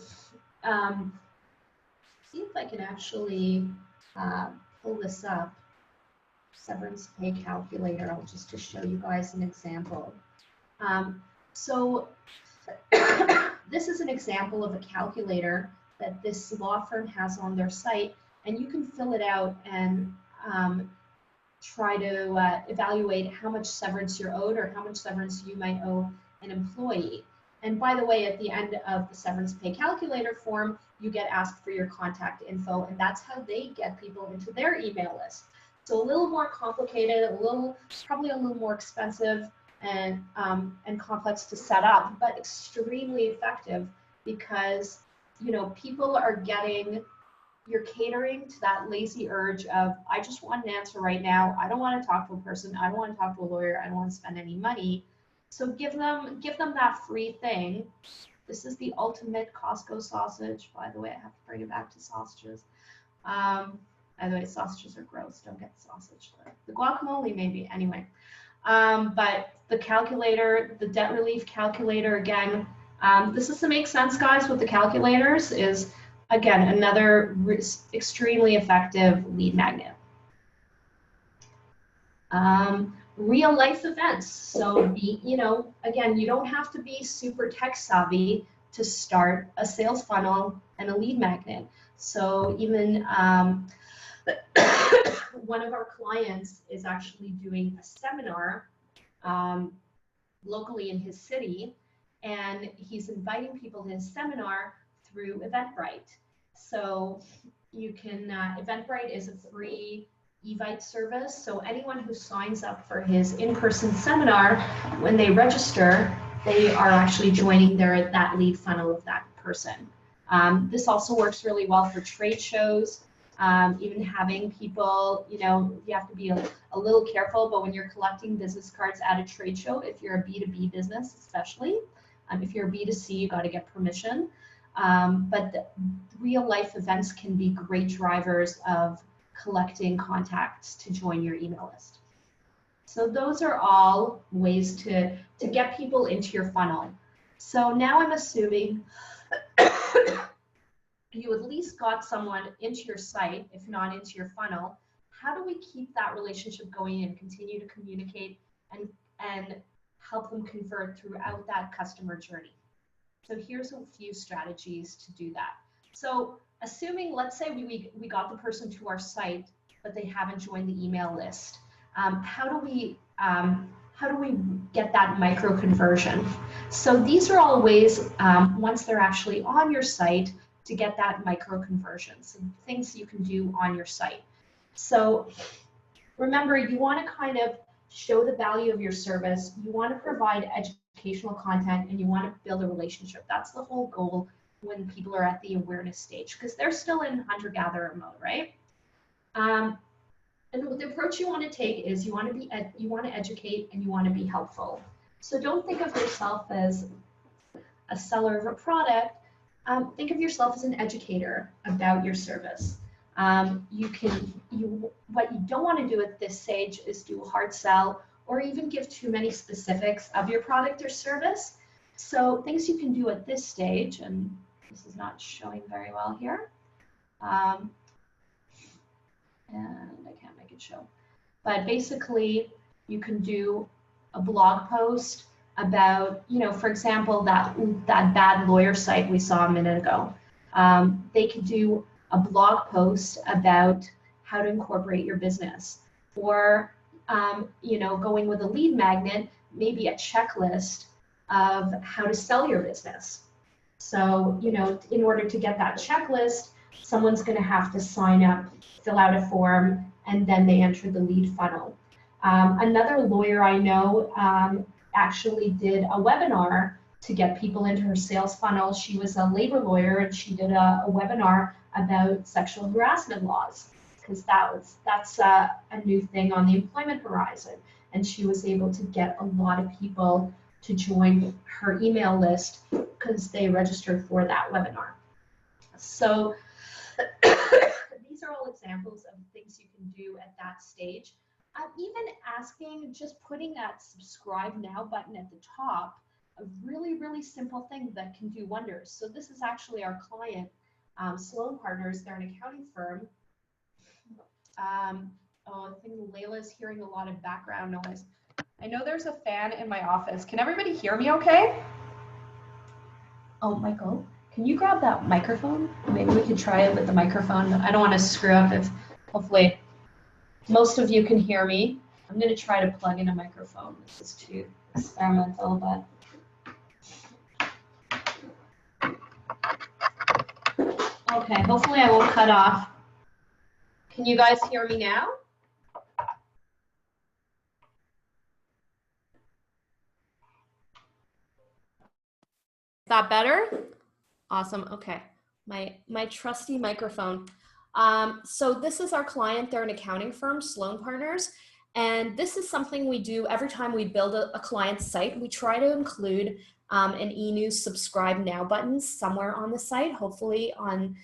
see if I can actually pull this up. Severance pay calculator, just to show you guys an example. So this is an example of a calculator that this law firm has on their site, and you can fill it out and try to evaluate how much severance you're owed or how much severance you might owe an employee. And by the way, at the end of the severance pay calculator form, you get asked for your contact info, and that's how they get people into their email list. So a little more complicated, probably a little more expensive and complex to set up, but extremely effective because, you know, people are getting, you're catering to that lazy urge of, I just want an answer right now. I don't want to talk to a person. I don't want to talk to a lawyer. I don't want to spend any money. So give them that free thing. This is the ultimate Costco sausage. By the way, I have to bring it back to sausages. By the way, sausages are gross. Don't get the sausage. The guacamole maybe, anyway. But the calculator, the debt relief calculator, again, this is to make sense, guys, with the calculators is, again, another extremely effective lead magnet. Real life events. So you know, again, you don't have to be super tech savvy to start a sales funnel and a lead magnet. So even one of our clients is actually doing a seminar locally in his city, and he's inviting people to his seminar through Eventbrite. So you can, Eventbrite is a free Evite service. So anyone who signs up for his in-person seminar, when they register, they are actually joining that lead funnel of that person. This also works really well for trade shows. Even having people, you know, you have to be a little careful, but when you're collecting business cards at a trade show, if you're a B2B business especially, if you're a B2C, you got to get permission. But the real life events can be great drivers of collecting contacts to join your email list. So those are all ways to get people into your funnel. So now I'm assuming you at least got someone into your site, if not into your funnel. How do we keep that relationship going and continue to communicate and help them convert throughout that customer journey? So here's a few strategies to do that. So assuming, let's say we got the person to our site, but they haven't joined the email list. How do we get that micro conversion? So these are all ways, once they're actually on your site, to get that micro conversion. So things you can do on your site. So remember, you want to kind of show the value of your service. You want to provide educational content, and you want to build a relationship. That's the whole goal when people are at the awareness stage, because they're still in hunter-gatherer mode, right? And the approach you want to take is you want to educate and you want to be helpful. So don't think of yourself as a seller of a product. Think of yourself as an educator about your service. What you don't want to do at this stage is do a hard sell or even give too many specifics of your product or service. So things you can do at this stage, and this is not showing very well here, and I can't make it show, but basically you can do a blog post about, you know, for example, that bad lawyer site we saw a minute ago. They could do a blog post about how to incorporate your business, or you know, going with a lead magnet, maybe a checklist of how to sell your business. So, you know, in order to get that checklist, someone's going to have to sign up, fill out a form, and then they enter the lead funnel. Another lawyer I know actually did a webinar to get people into her sales funnel. She was a labor lawyer, and she did a webinar about sexual harassment laws, because that's a new thing on the employment horizon. And she was able to get a lot of people to join her email list because they registered for that webinar. So these are all examples of things you can do at that stage. Even asking, just putting that subscribe now button at the top, a really, really simple thing that can do wonders. So this is actually our client, Sloan Partners. They're an accounting firm. Oh, I think Layla's hearing a lot of background noise. I know there's a fan in my office. Can everybody hear me okay? Oh, Michael, can you grab that microphone? Maybe we could try it with the microphone. I don't want to screw up if, hopefully, most of you can hear me. I'm going to try to plug in a microphone. This is too experimental, but. Okay, hopefully I won't cut off. Can you guys hear me now? Is that better? Awesome, okay. My trusty microphone. So this is our client, they're an accounting firm, Sloan Partners. And this is something we do every time we build a client site. We try to include an e-news subscribe now button somewhere on the site, hopefully on,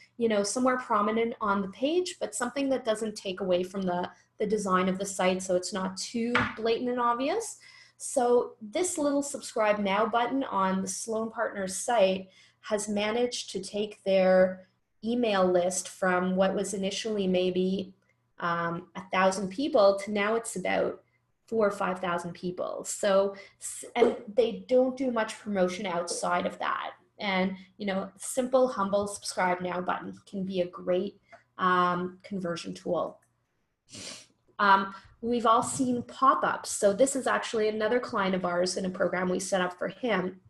somewhere prominent on the page, but something that doesn't take away from the design of the site so it's not too blatant and obvious. So this little subscribe now button on the Sloan Partners site has managed to take their email list from what was initially maybe 1,000 people to now it's about 4,000 or 5,000 people. So, and they don't do much promotion outside of that. And, simple, humble subscribe now button can be a great conversion tool. We've all seen pop-ups. So this is actually another client of ours in a program we set up for him.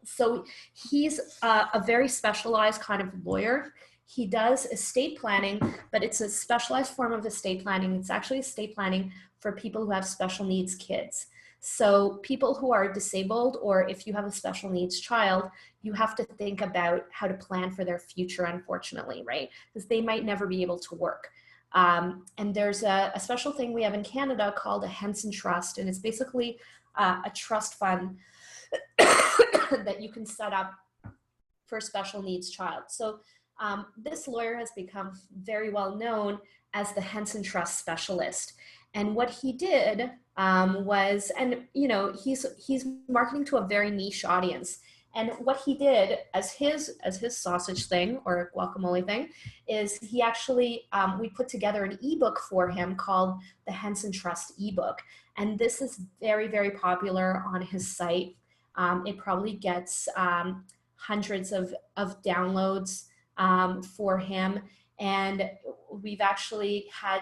So he's a very specialized kind of lawyer. He does estate planning, but it's a specialized form of estate planning. It's actually estate planning for people who have special needs kids. So people who are disabled, or if you have a special needs child, you have to think about how to plan for their future, unfortunately, right? Because they might never be able to work. And there's a special thing we have in Canada called a Henson Trust, and it's basically a trust fund that you can set up for a special needs child. So this lawyer has become very well known as the Henson Trust specialist. And what he did was, and he's marketing to a very niche audience. And what he did as his sausage thing or guacamole thing is he actually, we put together an ebook for him called the Henson Trust ebook. And this is very, very popular on his site. It probably gets hundreds of downloads for him. And we've actually had,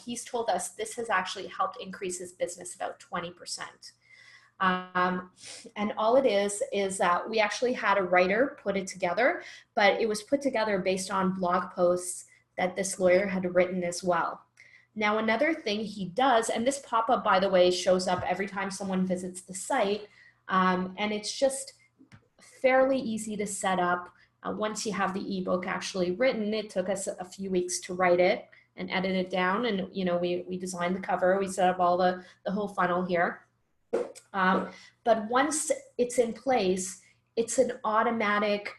he's told us this has actually helped increase his business about 20%. And all it is that we actually had a writer put it together, but it was put together based on blog posts that this lawyer had written as well. Now, another thing he does, and this pop-up, by the way, shows up every time someone visits the site, and it's just fairly easy to set up. Once you have the ebook actually written, it took us a few weeks to write it and edit it down, and we designed the cover, we set up all the whole funnel here. But once it's in place, it's an automatic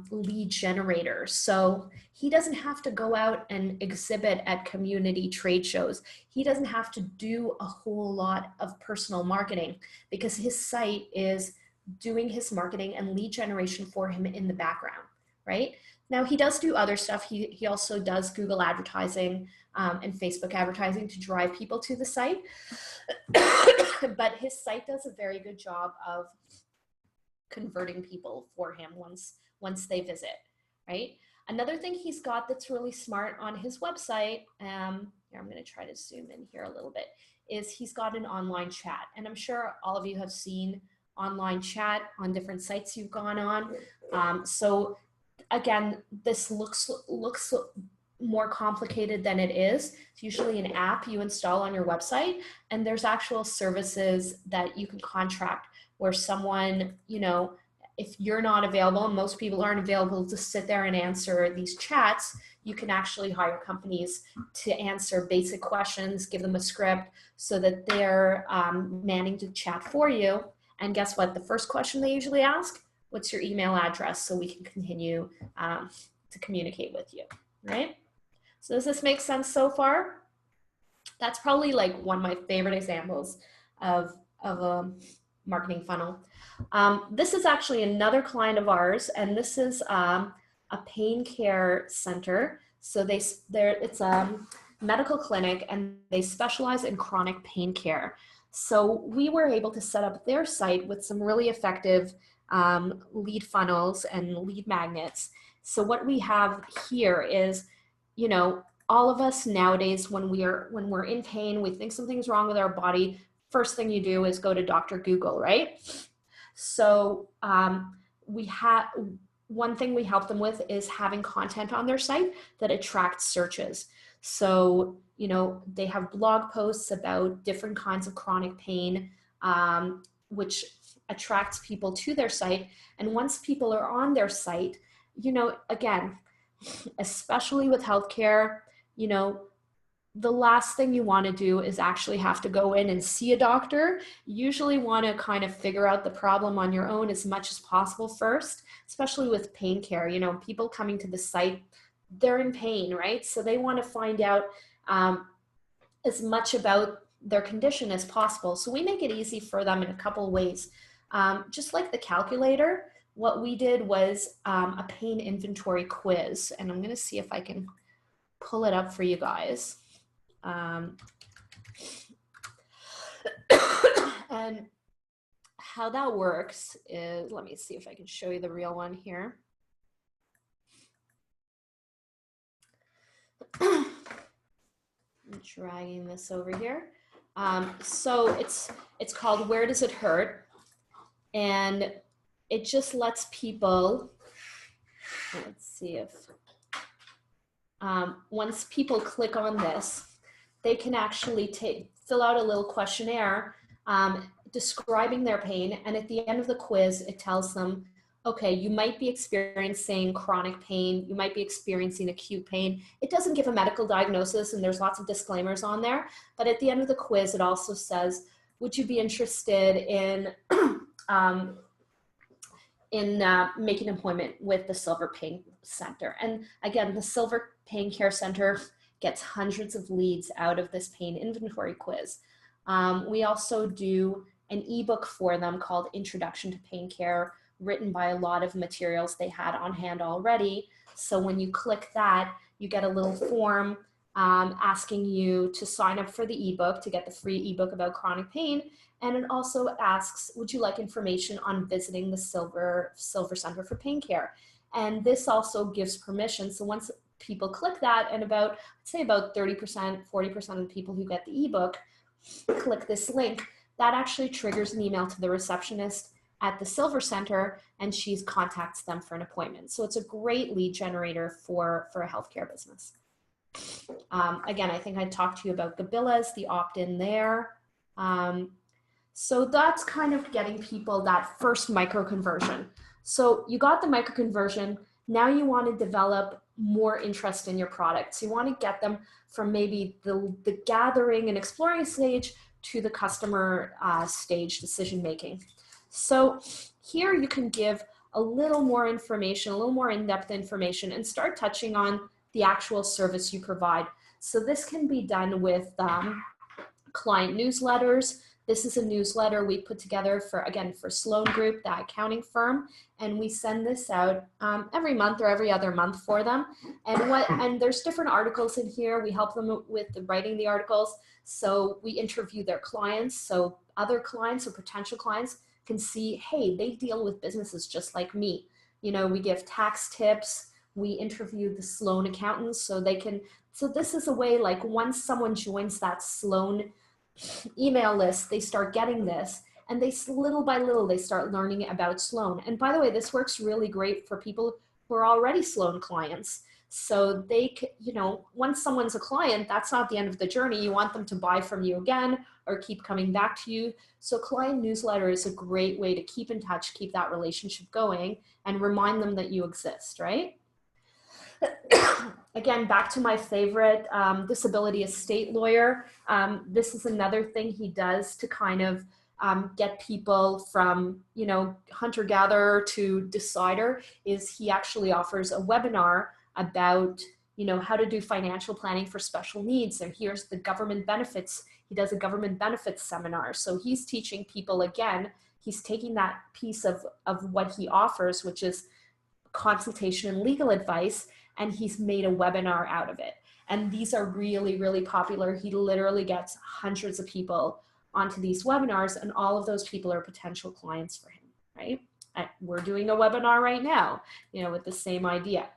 lead generator. So he doesn't have to go out and exhibit at community trade shows. He doesn't have to do a whole lot of personal marketing because his site is doing his marketing and lead generation for him in the background, right? Now he does do other stuff. He also does Google advertising and Facebook advertising to drive people to the site. But his site does a very good job of converting people for him once they visit, right? Another thing he's got that's really smart on his website, here I'm going to try to zoom in here a little bit, is he's got an online chat. And I'm sure all of you have seen online chat on different sites you've gone on. So again, this looks more complicated than it is. It's usually an app you install on your website, and there's actual services that you can contract where someone, if you're not available, and most people aren't available to sit there and answer these chats, you can actually hire companies to answer basic questions, give them a script so that they're manning to chat for you. And guess what? The first question they usually ask, what's your email address so we can continue to communicate with you, right? So does this make sense so far? That's probably like one of my favorite examples of a marketing funnel. This is actually another client of ours, and this is a pain care center. So it's a medical clinic, and they specialize in chronic pain care. So we were able to set up their site with some really effective lead funnels and lead magnets. So what we have here is, all of us nowadays, when we're in pain, we think something's wrong with our body, first thing you do is go to Dr. Google, right? So one thing we help them with is having content on their site that attracts searches. So, you know, they have blog posts about different kinds of chronic pain, which attracts people to their site. And once people are on their site, you know, again, especially with healthcare, you know, the last thing you want to do is actually have to go in and see a doctor. You usually want to kind of figure out the problem on your own as much as possible first, especially with pain care. You know, people coming to the site, they're in pain, right? So they want to find out as much about their condition as possible. So we make it easy for them in a couple ways. Just like the calculator, what we did was a pain inventory quiz. And I'm going to see if I can pull it up for you guys. And how that works is, let me see if I can show you the real one here. I'm dragging this over here. So it's called Where Does It Hurt? And it just lets people, let's see if, once people click on this, they can actually fill out a little questionnaire describing their pain. And at the end of the quiz, it tells them, okay, you might be experiencing chronic pain. You might be experiencing acute pain. It doesn't give a medical diagnosis, and there's lots of disclaimers on there. But at the end of the quiz, it also says, would you be interested in making an appointment with the Silver Pain Center? And again, the Silver Pain Care Center gets hundreds of leads out of this pain inventory quiz. We also do an ebook for them called Introduction to Pain Care, written by a lot of materials they had on hand already. So when you click that, you get a little form asking you to sign up for the ebook to get the free ebook about chronic pain. And it also asks, would you like information on visiting the Silver Center for Pain Care? And this also gives permission. So once people click that, and about, I'd say about 30%, 40% of the people who get the ebook click this link, that actually triggers an email to the receptionist at the Silver Center, and she contacts them for an appointment. So it's a great lead generator for a healthcare business. Again, I think I talked to you about Gabilla's, the opt-in there. So that's kind of getting people that first micro conversion. So you got the micro conversion. Now you want to develop more interest in your product. So you want to get them from maybe the gathering and exploring stage to the customer stage, decision making. So here you can give a little more information, a little more in-depth information, and start touching on the actual service you provide. So this can be done with client newsletters. This is a newsletter we put together for Sloan Group, the accounting firm, and we send this out every month or every other month for them. And there's different articles in here. We help them with writing the articles. So we interview their clients, so other clients or potential clients can see, hey, they deal with businesses just like me. You know, we give tax tips. We interview the Sloan accountants, so they can. So this is a way, like, once someone joins that Sloan email list, they start getting this, and they little by little they start learning about Sloan. And by the way, this works really great for people who are already Sloan clients. So they, you know, once someone's a client, that's not the end of the journey. You want them to buy from you again or keep coming back to you. So client newsletter is a great way to keep in touch, keep that relationship going, and remind them that you exist, right? Again, back to my favorite disability estate lawyer. This is another thing he does to kind of get people from, you know, hunter-gatherer to decider, is he actually offers a webinar about, you know, how to do financial planning for special needs. And here's the government benefits. He does a government benefits seminar. So he's teaching people, again, he's taking that piece of what he offers, which is consultation and legal advice, and he's made a webinar out of it. And these are really, really popular. He literally gets hundreds of people onto these webinars, and all of those people are potential clients for him, right? We're doing a webinar right now, you know, with the same idea.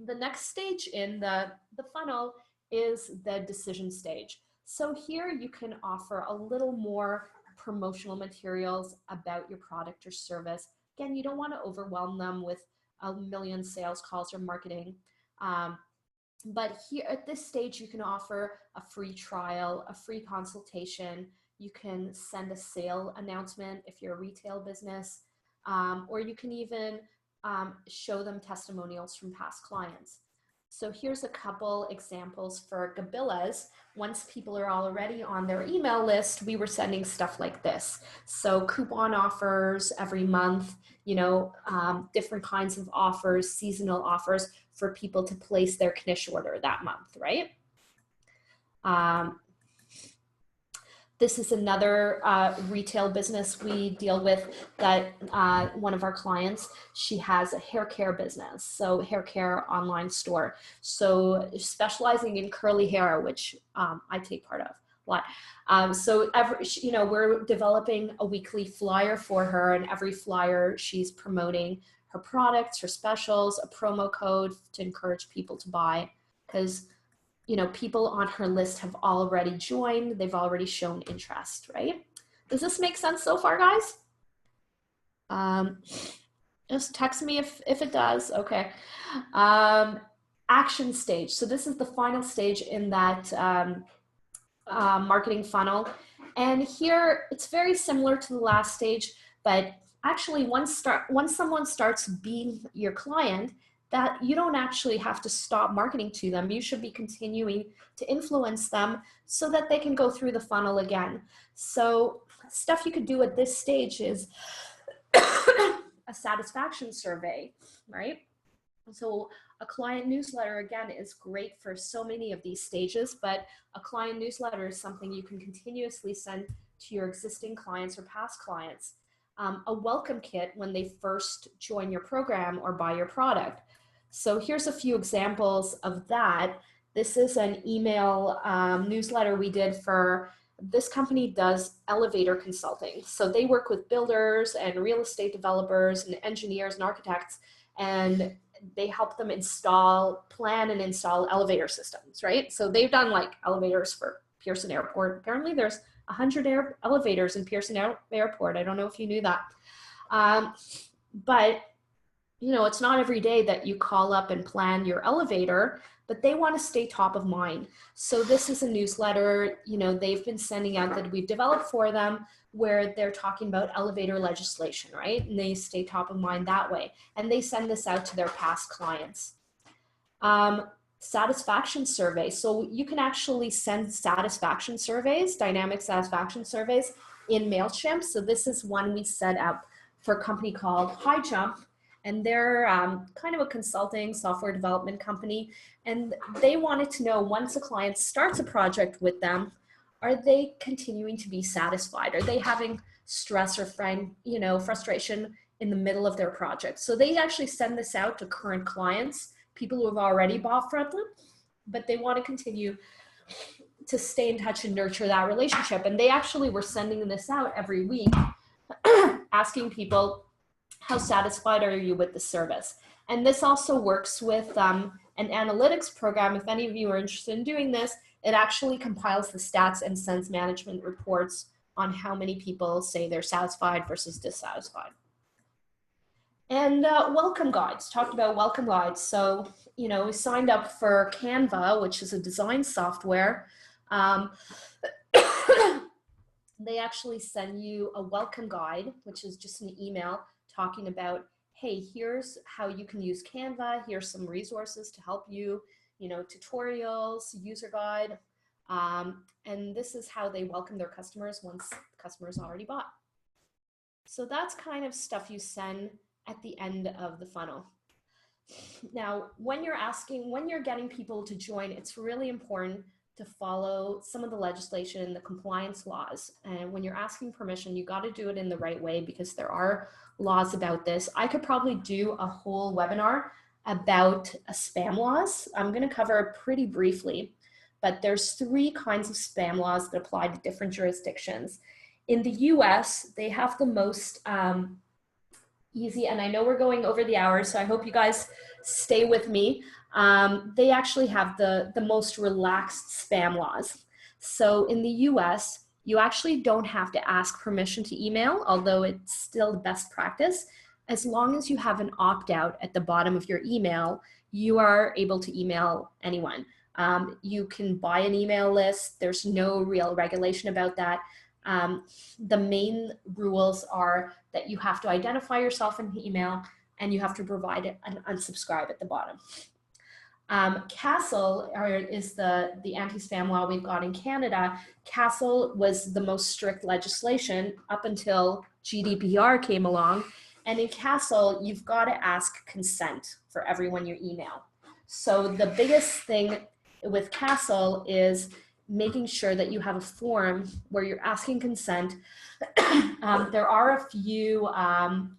The next stage in the funnel is the decision stage. So here you can offer a little more promotional materials about your product or service, again, you don't want to overwhelm them with a million sales calls or marketing. But here at this stage, you can offer a free trial, a free consultation. You can send a sale announcement if you're a retail business, or you can even show them testimonials from past clients. So here's a couple examples for Gabilas. Once people are already on their email list, we were sending stuff like this. So coupon offers every month, you know, different kinds of offers, seasonal offers for people to place their Knish order that month, right? This is another retail business we deal with that one of our clients, she has a hair care business, so hair care online store. So specializing in curly hair, which I take part of a lot. So you know, we're developing a weekly flyer for her, and every flyer she's promoting her products, her specials, a promo code to encourage people to buy, because you know, people on her list have already joined, they've already shown interest, right? Does this make sense so far, guys? Just text me if it does, okay. Action stage, so this is the final stage in that marketing funnel. And here, it's very similar to the last stage, but actually once someone starts being your client, that you don't actually have to stop marketing to them. You should be continuing to influence them so that they can go through the funnel again. So stuff you could do at this stage is a satisfaction survey, right? So a client newsletter, again, is great for so many of these stages, but a client newsletter is something you can continuously send to your existing clients or past clients. A welcome kit when they first join your program or buy your product. So here's a few examples of that. This is an email newsletter we did for, this company does elevator consulting. So they work with builders and real estate developers and engineers and architects, and they help them plan and install elevator systems, right? So they've done like elevators for Pearson Airport. Apparently there's 100 elevators in Pearson Airport. I don't know if you knew that. But you know, it's not every day that you call up and plan your elevator, but they want to stay top of mind. So this is a newsletter, you know, they've been sending out that we've developed for them, where they're talking about elevator legislation, right? And they stay top of mind that way. And they send this out to their past clients. Satisfaction survey. So you can actually send satisfaction surveys, dynamic satisfaction surveys in MailChimp. So this is one we set up for a company called High Jump. And they're kind of a consulting software development company. And they wanted to know, once a client starts a project with them, are they continuing to be satisfied? Are they having stress or frustration in the middle of their project? So they actually send this out to current clients, people who have already bought from them, but they want to continue to stay in touch and nurture that relationship. And they actually were sending this out every week, asking people, how satisfied are you with the service? And this also works with an analytics program. If any of you are interested in doing this, it actually compiles the stats and sends management reports on how many people say they're satisfied versus dissatisfied. And welcome guides, talked about welcome guides. So, you know, we signed up for Canva, which is a design software. They actually send you a welcome guide, which is just an email talking about, hey, here's how you can use Canva. Here's some resources to help you, you know, tutorials, user guide. And this is how they welcome their customers once the customer's already bought. So that's kind of stuff you send at the end of the funnel. Now, when you're getting people to join, it's really important to follow some of the legislation, the compliance laws. And when you're asking permission, you got to do it in the right way, because there are laws about this. I could probably do a whole webinar about spam laws. I'm going to cover it pretty briefly, but there's 3 kinds of spam laws that apply to different jurisdictions. In the US, they have the most easy, and I know we're going over the hours, so I hope you guys stay with me. They actually have the most relaxed spam laws. So in the US, you actually don't have to ask permission to email, although it's still the best practice, as long as you have an opt-out at the bottom of your email, you are able to email anyone. You can buy an email list. There's no real regulation about that. The main rules are that you have to identify yourself in the email and you have to provide an unsubscribe at the bottom. Castle is the anti-spam law we've got in Canada. Castle was the most strict legislation up until GDPR came along. And in Castle, you've got to ask consent for everyone you email. So the biggest thing with Castle is making sure that you have a form where you're asking consent. There are a few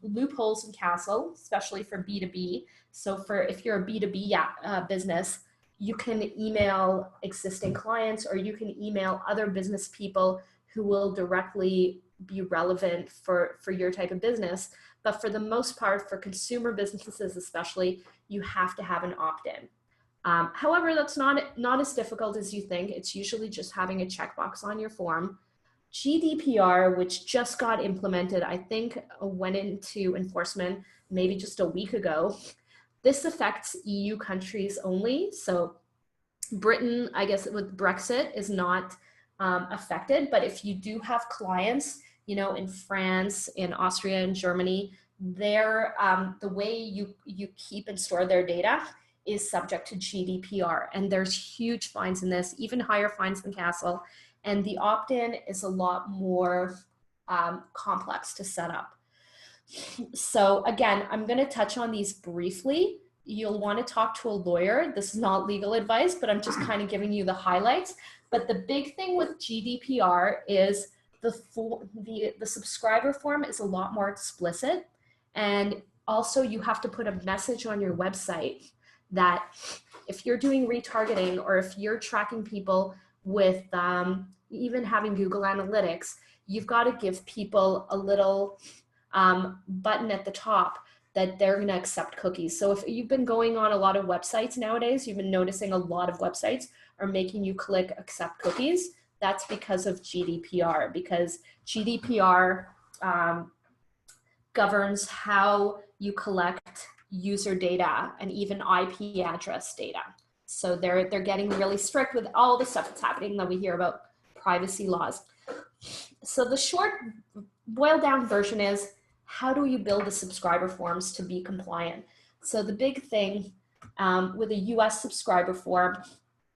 loopholes in Castle, especially for B2B. So if you're a B2B business, you can email existing clients or you can email other business people who will directly be relevant for your type of business. But for the most part, for consumer businesses especially, you have to have an opt-in. However, that's not as difficult as you think. It's usually just having a checkbox on your form. GDPR, which just got implemented, I think went into enforcement maybe just a week ago. This affects EU countries only. So Britain, I guess with Brexit, is not affected. But if you do have clients, in France, in Austria, and Germany, the way you keep and store their data is subject to GDPR. And there's huge fines in this, even higher fines than Castle. And the opt-in is a lot more complex to set up. So again, I'm going to touch on these briefly. You'll want to talk to a lawyer. This is not legal advice, but I'm just kind of giving you the highlights. But the big thing with GDPR is the subscriber form is a lot more explicit. And also you have to put a message on your website that if you're doing retargeting or if you're tracking people with even having Google Analytics, you've got to give people a little button at the top that they're going to accept cookies. So if you've been going on a lot of websites nowadays, you've been noticing a lot of websites are making you click accept cookies. That's because of GDPR, because GDPR governs how you collect user data and even IP address data. So they're getting really strict with all the stuff that's happening that we hear about privacy laws. So the short boiled down version is, how do you build the subscriber forms to be compliant? So the big thing with a US subscriber form,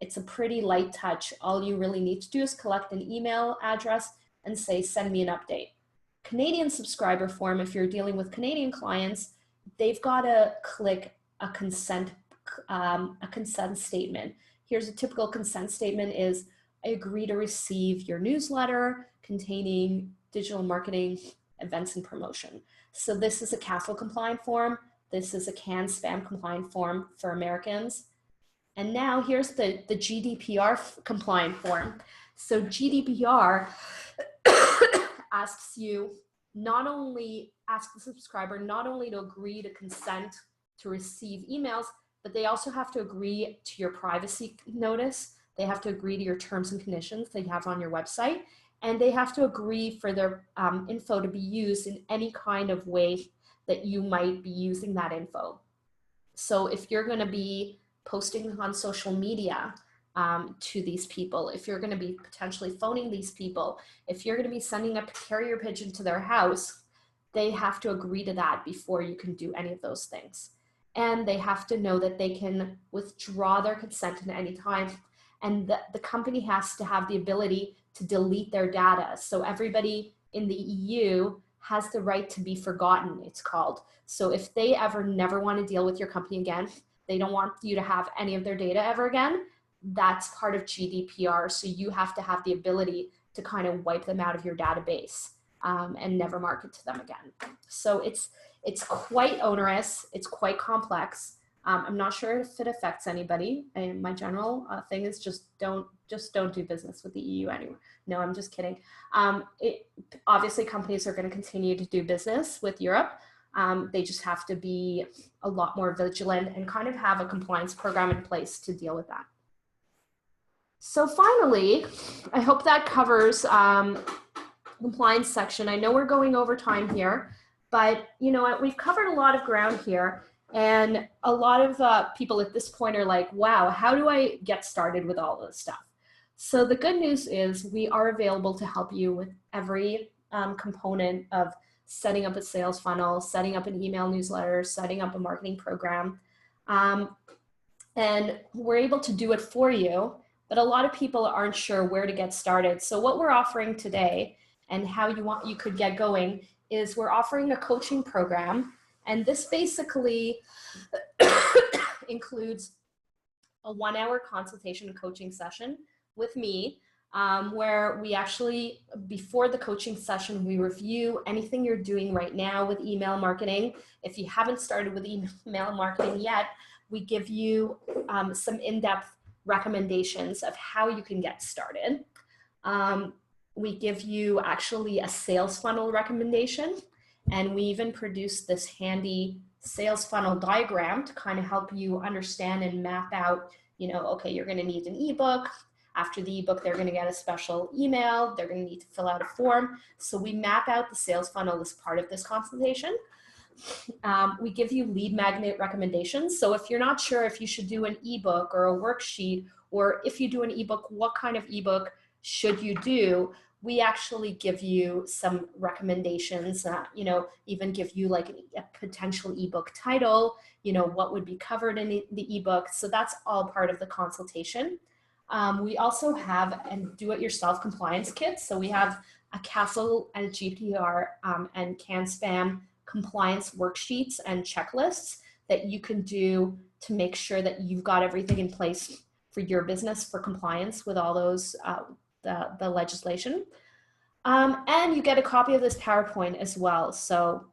it's a pretty light touch. All you really need to do is collect an email address and say, send me an update. Canadian subscriber form, if you're dealing with Canadian clients, they've got to click a consent statement. Here's a typical consent statement is, I agree to receive your newsletter containing digital marketing events and promotion. So this is a Castle compliant form. This is a CAN-SPAM compliant form for Americans. And now here's the GDPR compliant form. So GDPR asks you ask the subscriber not only to agree to consent to receive emails, but they also have to agree to your privacy notice. They have to agree to your terms and conditions that you have on your website. And they have to agree for their info to be used in any kind of way that you might be using that info. So if you're going to be posting on social media to these people, if you're going to be potentially phoning these people, if you're going to be sending a carrier pigeon to their house, they have to agree to that before you can do any of those things. And they have to know that they can withdraw their consent at any time. And the company has to have the ability to delete their data. So everybody in the EU has the right to be forgotten, it's called. So if they ever never want to deal with your company again, they don't want you to have any of their data ever again, that's part of GDPR. So you have to have the ability to kind of wipe them out of your database and never market to them again. So it's quite onerous, it's quite complex. I'm not sure if it affects anybody. And my general thing is just don't do business with the EU anymore. No, I'm just kidding. Obviously, companies are going to continue to do business with Europe. They just have to be a lot more vigilant and kind of have a compliance program in place to deal with that. So finally, I hope that covers compliance section. I know we're going over time here. But you know what, we've covered a lot of ground here, and a lot of people at this point are like, wow, how do I get started with all this stuff? So the good news is we are available to help you with every component of setting up a sales funnel, setting up an email newsletter, setting up a marketing program. And we're able to do it for you, but a lot of people aren't sure where to get started. So what we're offering today and how you could get going is we're offering a coaching program. And this basically includes a 1-hour consultation and coaching session with me, where we actually, before the coaching session, we review anything you're doing right now with email marketing. If you haven't started with email marketing yet, we give you some in-depth recommendations of how you can get started. We give you actually a sales funnel recommendation, and we even produce this handy sales funnel diagram to kind of help you understand and map out, you know, okay, you're going to need an ebook. After the ebook, they're going to get a special email. They're going to need to fill out a form. So we map out the sales funnel as part of this consultation. We give you lead magnet recommendations. So if you're not sure if you should do an ebook or a worksheet, or if you do an ebook, what kind of ebook should you do? We actually give you some recommendations, you know, even give you like a potential ebook title, you know, what would be covered in the ebook. So that's all part of the consultation. We also have a do-it-yourself compliance kit. So we have a CASL and GDPR and CAN-SPAM compliance worksheets and checklists that you can do to make sure that you've got everything in place for your business for compliance with all those, the legislation. And you get a copy of this PowerPoint as well. So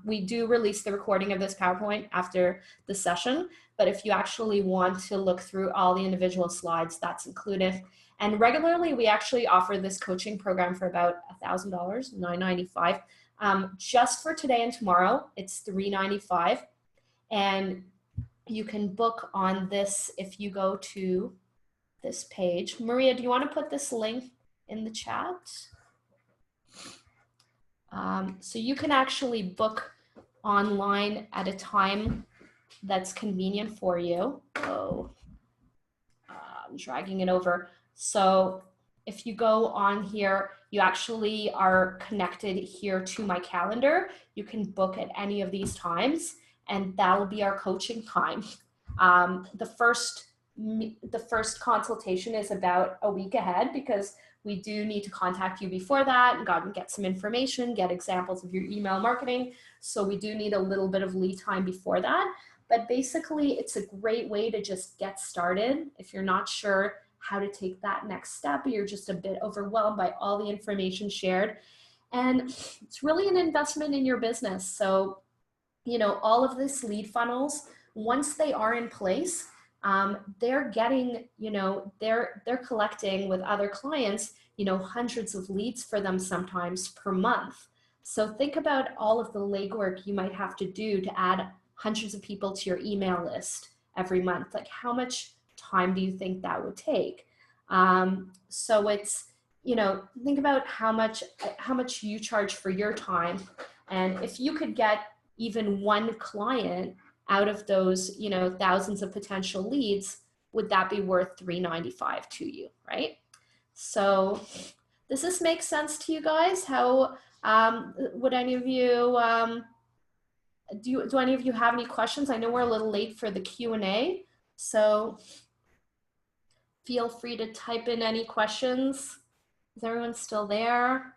we do release the recording of this PowerPoint after the session, but if you actually want to look through all the individual slides, that's included. And regularly, we actually offer this coaching program for about $1,000, $995. Just for today and tomorrow, it's $395. And you can book on this if you go to this page. Maria, do you want to put this link in the chat? So you can actually book online at a time that's convenient for you. Oh, I'm dragging it over. So if you go on here, you actually are connected here to my calendar. You can book at any of these times, and that'll be our coaching time. The first consultation is about a week ahead, because we do need to contact you before that and get some information, get examples of your email marketing. So we do need a little bit of lead time before that. But basically, it's a great way to just get started. If you're not sure how to take that next step, you're just a bit overwhelmed by all the information shared. And it's really an investment in your business. So, you know, all of these lead funnels, once they are in place, they're getting, you know, they're collecting with other clients, you know, hundreds of leads for them sometimes per month. So think about all of the legwork you might have to do to add hundreds of people to your email list every month. Like, how much time do you think that would take? So it's, you know, think about how much you charge for your time. And if you could get even one client out of those, you know, thousands of potential leads, would that be worth $395 to you, right? So does this make sense to you guys? How would any of you, do any of you have any questions? I know we're a little late for the Q&A, so feel free to type in any questions. Is everyone still there?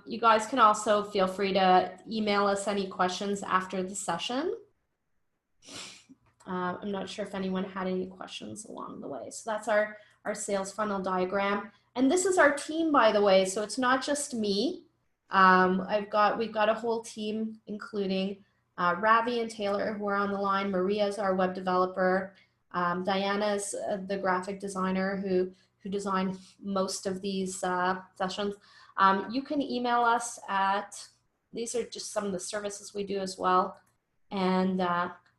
You guys can also feel free to email us any questions after the session. I'm not sure if anyone had any questions along the way. So that's our sales funnel diagram. And this is our team, by the way. So it's not just me. We've got a whole team, including Ravi and Taylor, who are on the line. Maria's our web developer. Diana's the graphic designer who designed most of these sessions. You can email us at, these are just some of the services we do as well. And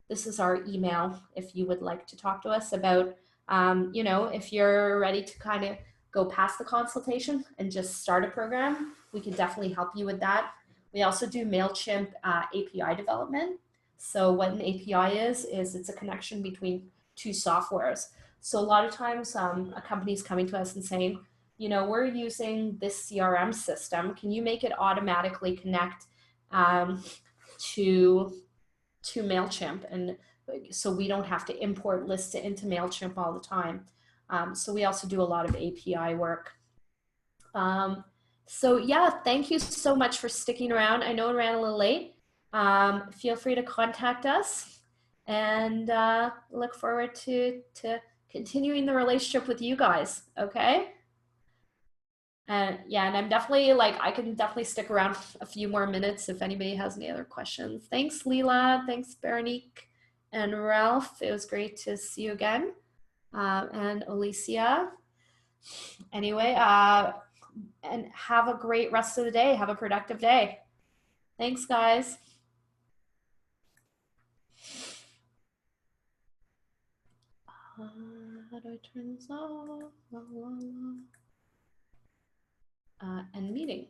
this is our email if you would like to talk to us about, you know, if you're ready to kind of go past the consultation and just start a program, we can definitely help you with that. We also do MailChimp API development. So what an API is it's a connection between two softwares. So a lot of times a company is coming to us and saying, you know, we're using this CRM system. Can you make it automatically connect to MailChimp? And so we don't have to import lists into MailChimp all the time. So we also do a lot of API work. So yeah, thank you so much for sticking around. I know it ran a little late. Feel free to contact us, and look forward to continuing the relationship with you guys, okay? And yeah, and I'm definitely I can definitely stick around a few more minutes if anybody has any other questions. Thanks, Leela. Thanks, Berenique and Ralph. It was great to see you again. And Alicia. Anyway, and have a great rest of the day. Have a productive day. Thanks, guys. How do I turn this off? End meeting.